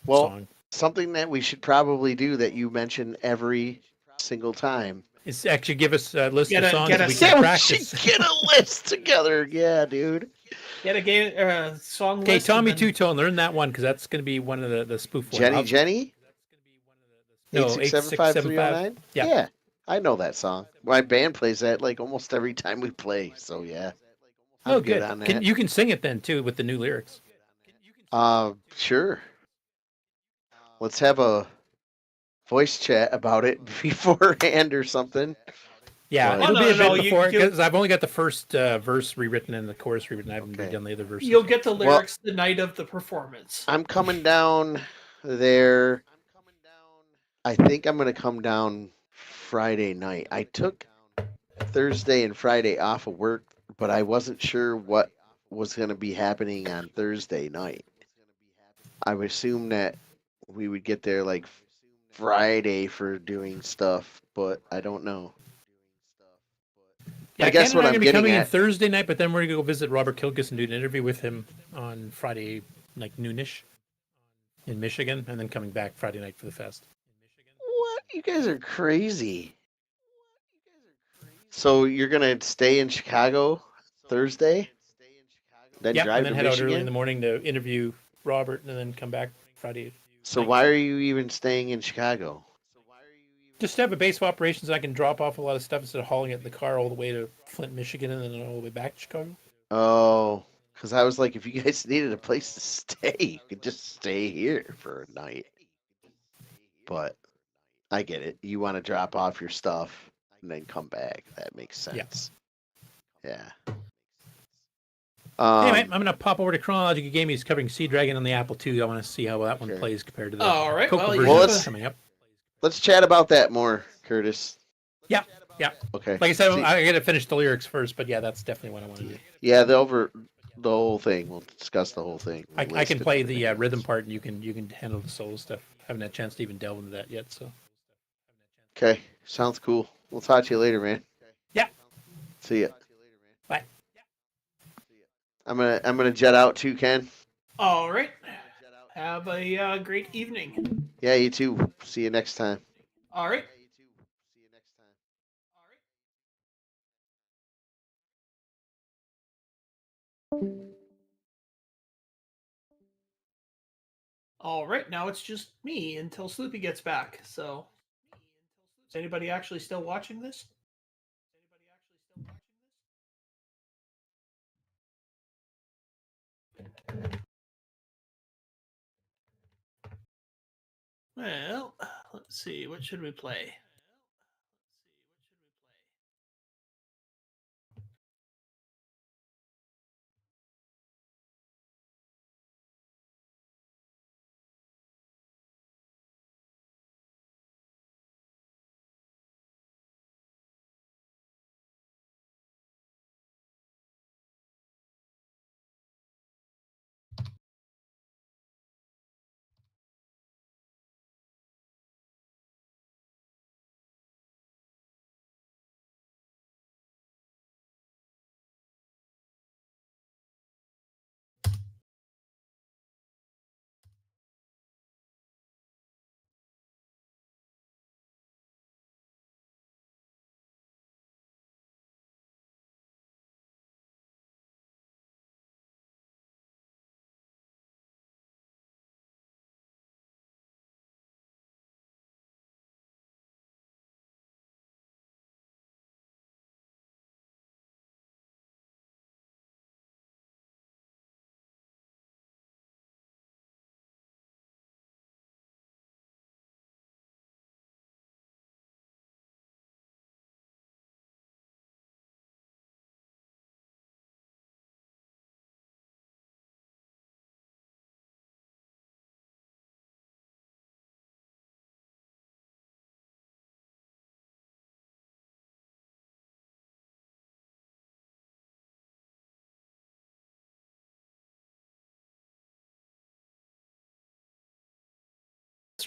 J: Well,
H: song.
J: something that we should probably do that you mention every single time.
H: It's actually give us a list
C: Get
H: of
C: a-
H: songs
C: get
H: that
C: a
H: we
C: set-
H: can
J: We
H: practice.
J: should get a list together. Yeah, dude.
C: Get a game song
H: Okay,
C: list.
H: Tommy
C: and then-
H: Two Tone, learn that one because that's going to be one of the spoof ones.
J: Jenny?
H: No,
J: 8675309?
H: Yeah.
J: Yeah, I know that song. My band plays that like almost every time we play. So yeah, I'm
H: Oh,
J: good
H: good.
J: on that.
H: You can sing it then too with the new lyrics.
J: Sure. Let's have a voice chat about it beforehand or something.
H: Yeah,
J: But-
H: it'll
C: Oh,
H: be a
C: no,
H: bit
C: you-
H: before
C: you-
H: because I've only got the first verse rewritten and the chorus rewritten. I haven't
J: Okay.
H: redone the other verses.
C: You'll get the
J: Well-
C: lyrics the night of the performance.
J: I'm coming down there. I think I'm gonna come down Friday night. I took Thursday and Friday off of work, but I wasn't sure what was gonna be happening on Thursday night. I would assume that we would get there like Friday for doing stuff, but I don't know.
H: Yeah,
J: I guess
H: Ken
J: what
H: and I are
J: I'm
H: gonna be
J: getting
H: coming in
J: at-
H: Thursday night, but then we're gonna go visit Robert Kilgus and do an interview with him on Friday, like noonish, in Michigan, and then coming back Friday night for the fest.
J: What? You guys are crazy. So you're gonna stay in Chicago Thursday? Then
H: Yeah,
J: drive
H: and then
J: to
H: head out early in
J: Michigan?
H: the morning to interview Robert, and then come back Friday.
J: So
H: night.
J: why are you even staying in Chicago?
H: Just to have a base of operations, I can drop off a lot of stuff instead of hauling it in the car all the way to Flint, Michigan, and then all the way back to Chicago.
J: Oh, because I was like, if you guys needed a place to stay, you could just stay here for a night. But I get it. You want to drop off your stuff and then come back. That makes
H: Yeah.
J: sense. Yeah.
H: Anyway, I'm gonna pop over to Chronological Gaming. He's covering Sea Dragon on the Apple II. I want to see how that one
J: Okay.
H: plays compared to the
C: All right,
H: Coco
C: well, you
H: version
J: have
H: that's
J: a-
H: coming up.
J: let's chat about that more, Curtis.
H: Yeah.
J: Okay.
H: Like I said,
J: See-
H: I gotta finish the lyrics first, but yeah, that's definitely what I want to do.
J: yeah, the whole thing. We'll discuss the whole thing.
H: I
J: List
H: can
J: it.
H: play the rhythm part, and you can handle the solo stuff. Haven't had a chance to even delve into that yet, so.
J: Okay, sounds cool. We'll talk to you later, man.
H: Yeah.
J: See ya.
H: Bye.
J: I'm gonna jet out too, Ken.
C: All right. Have a great evening.
J: Yeah, you too. See you next time.
C: All right. All right. Now it's just me until Sloopy gets back. So, is anybody actually still watching this? Well, let's see. What should we play?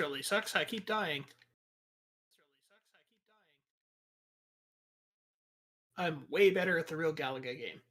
C: really sucks. I keep dying. I'm way better at the real Galaga game.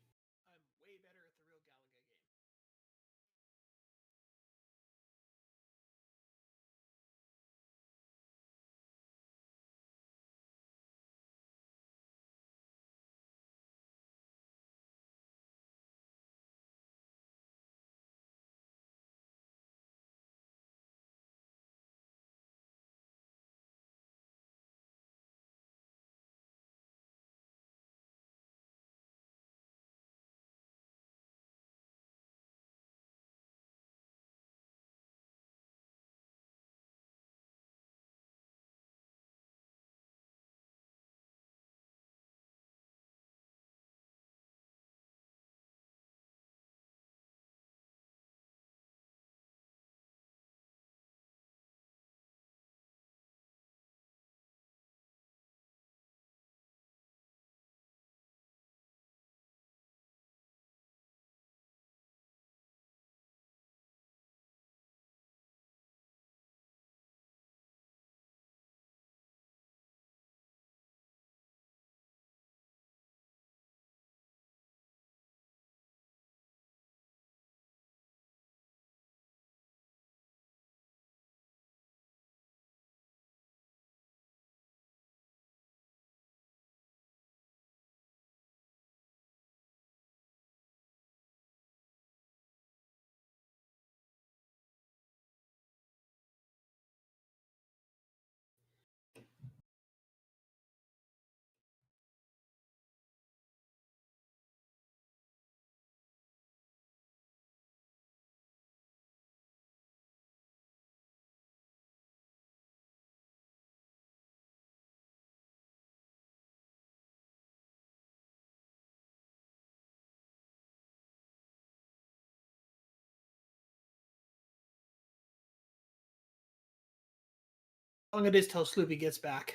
C: How long it is till Sloopy gets back?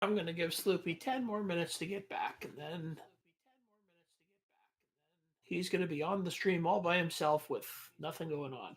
C: I'm going to give Sloopy 10 more minutes to get back, and then he's going to be on the stream all by himself with nothing going on.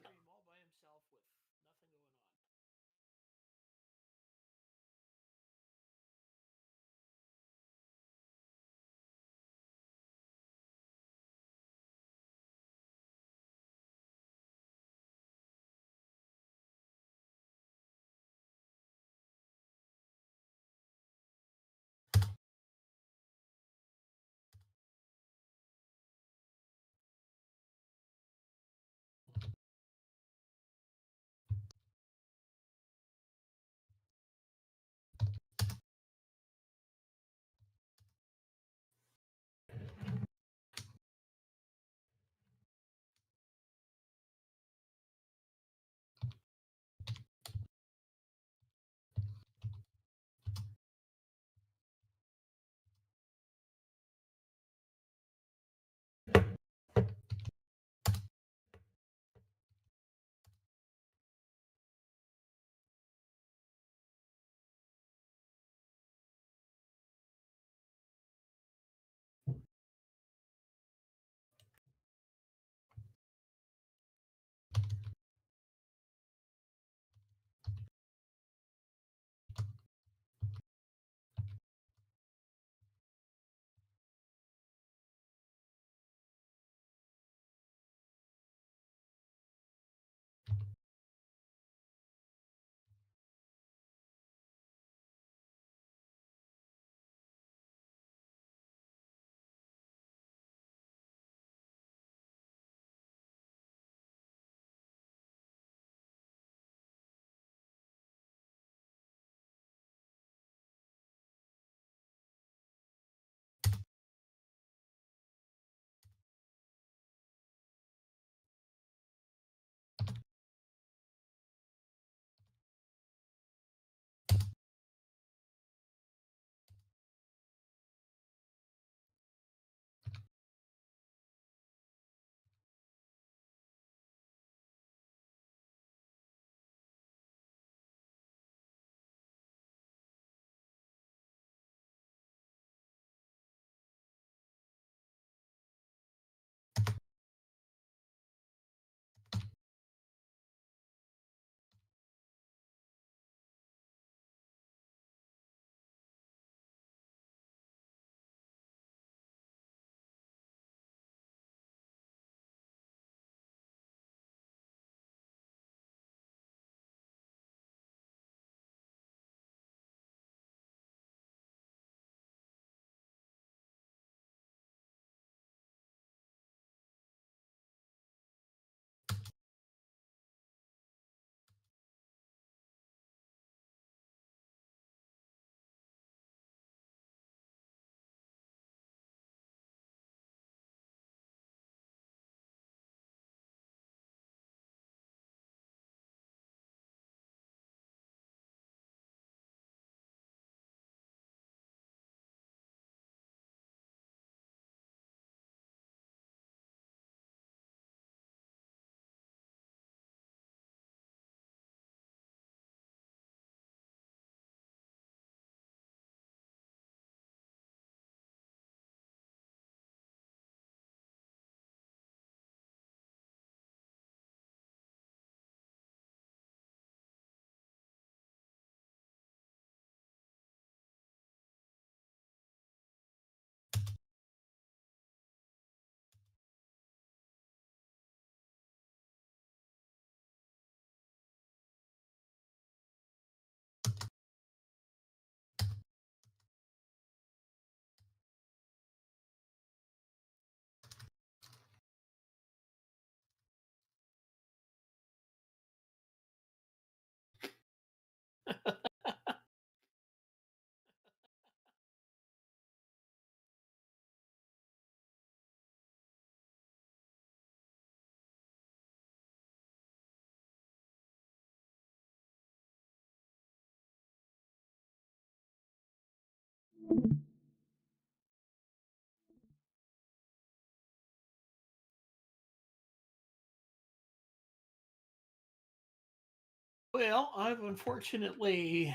C: Well, I've unfortunately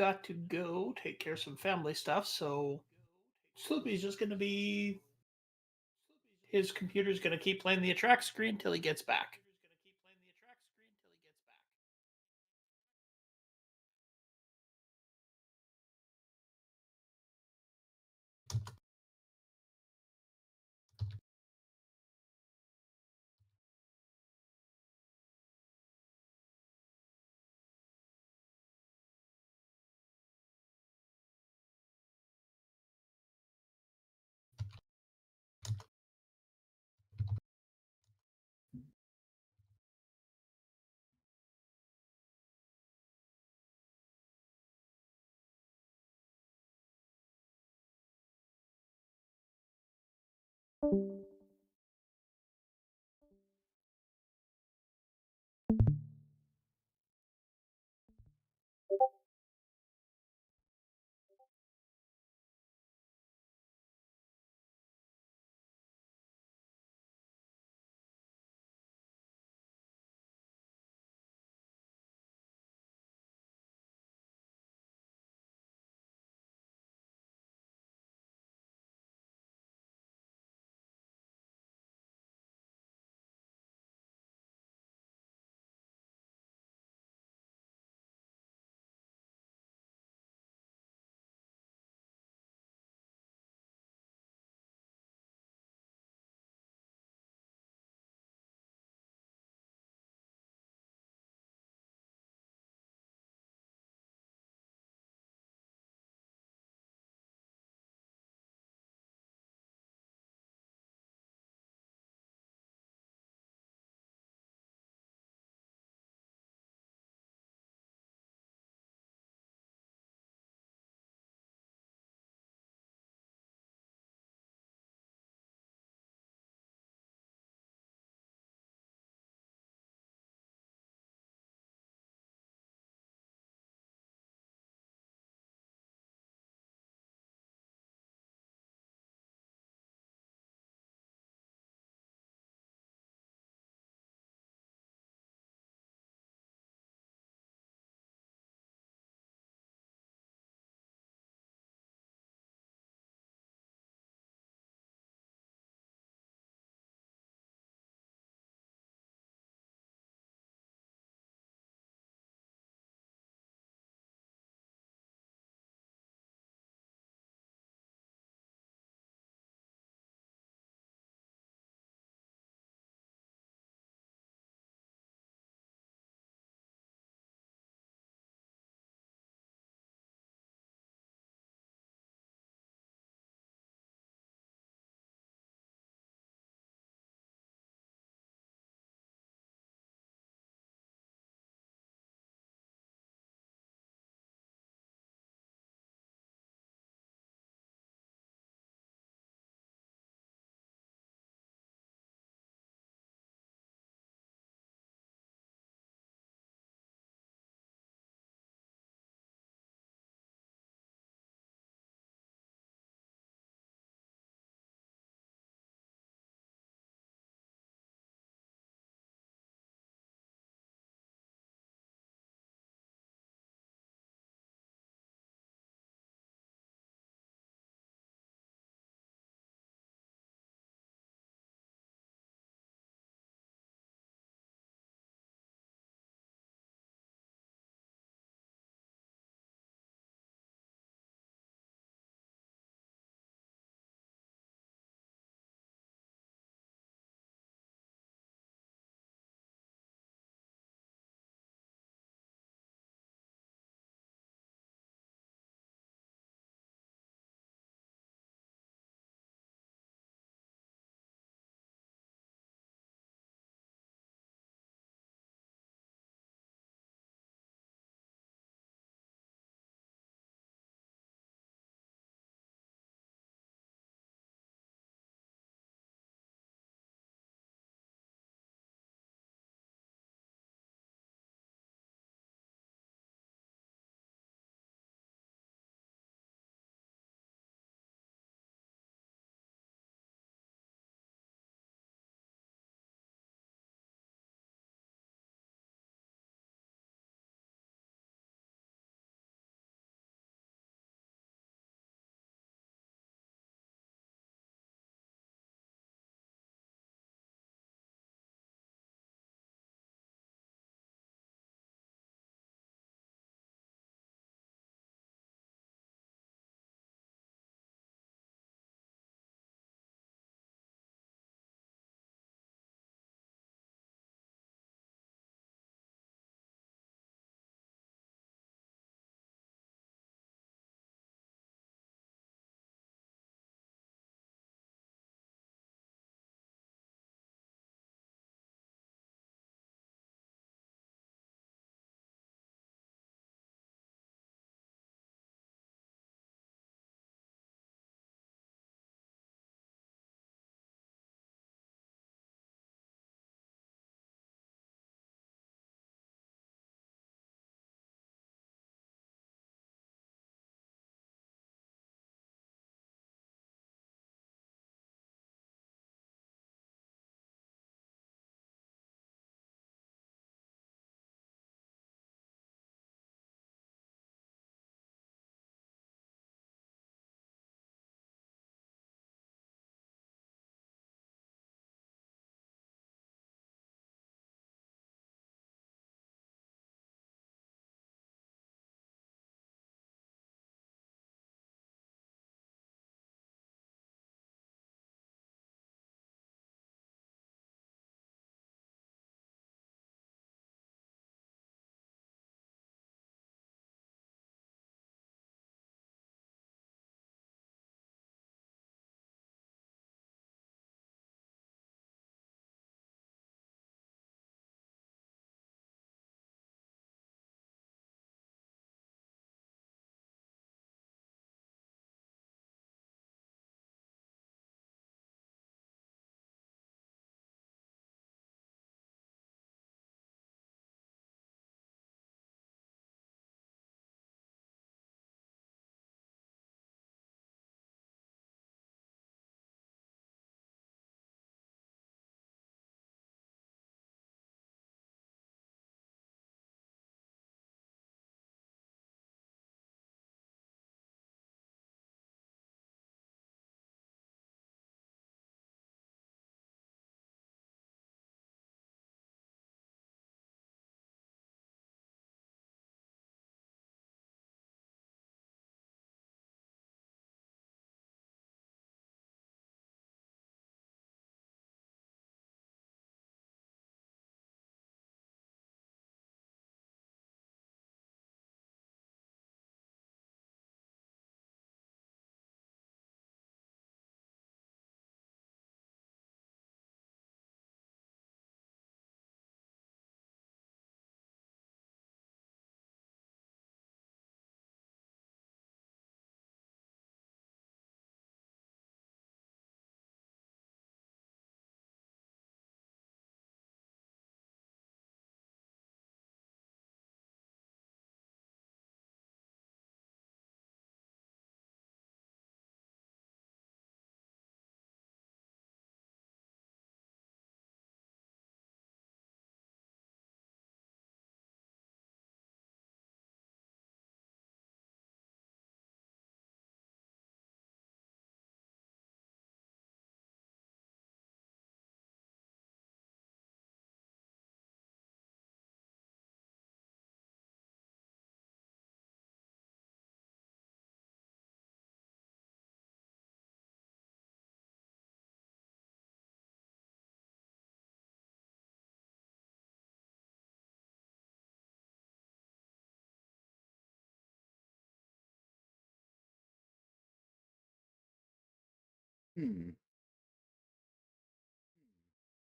C: got to go take care of some family stuff, so Sloopy's just going to be. His computer's going to keep playing the attract screen till he gets back.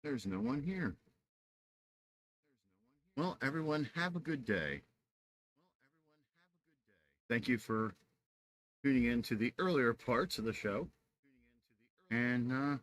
F: There's no one here. Well, everyone, have a good day. Thank you for tuning in to the earlier parts of the show. And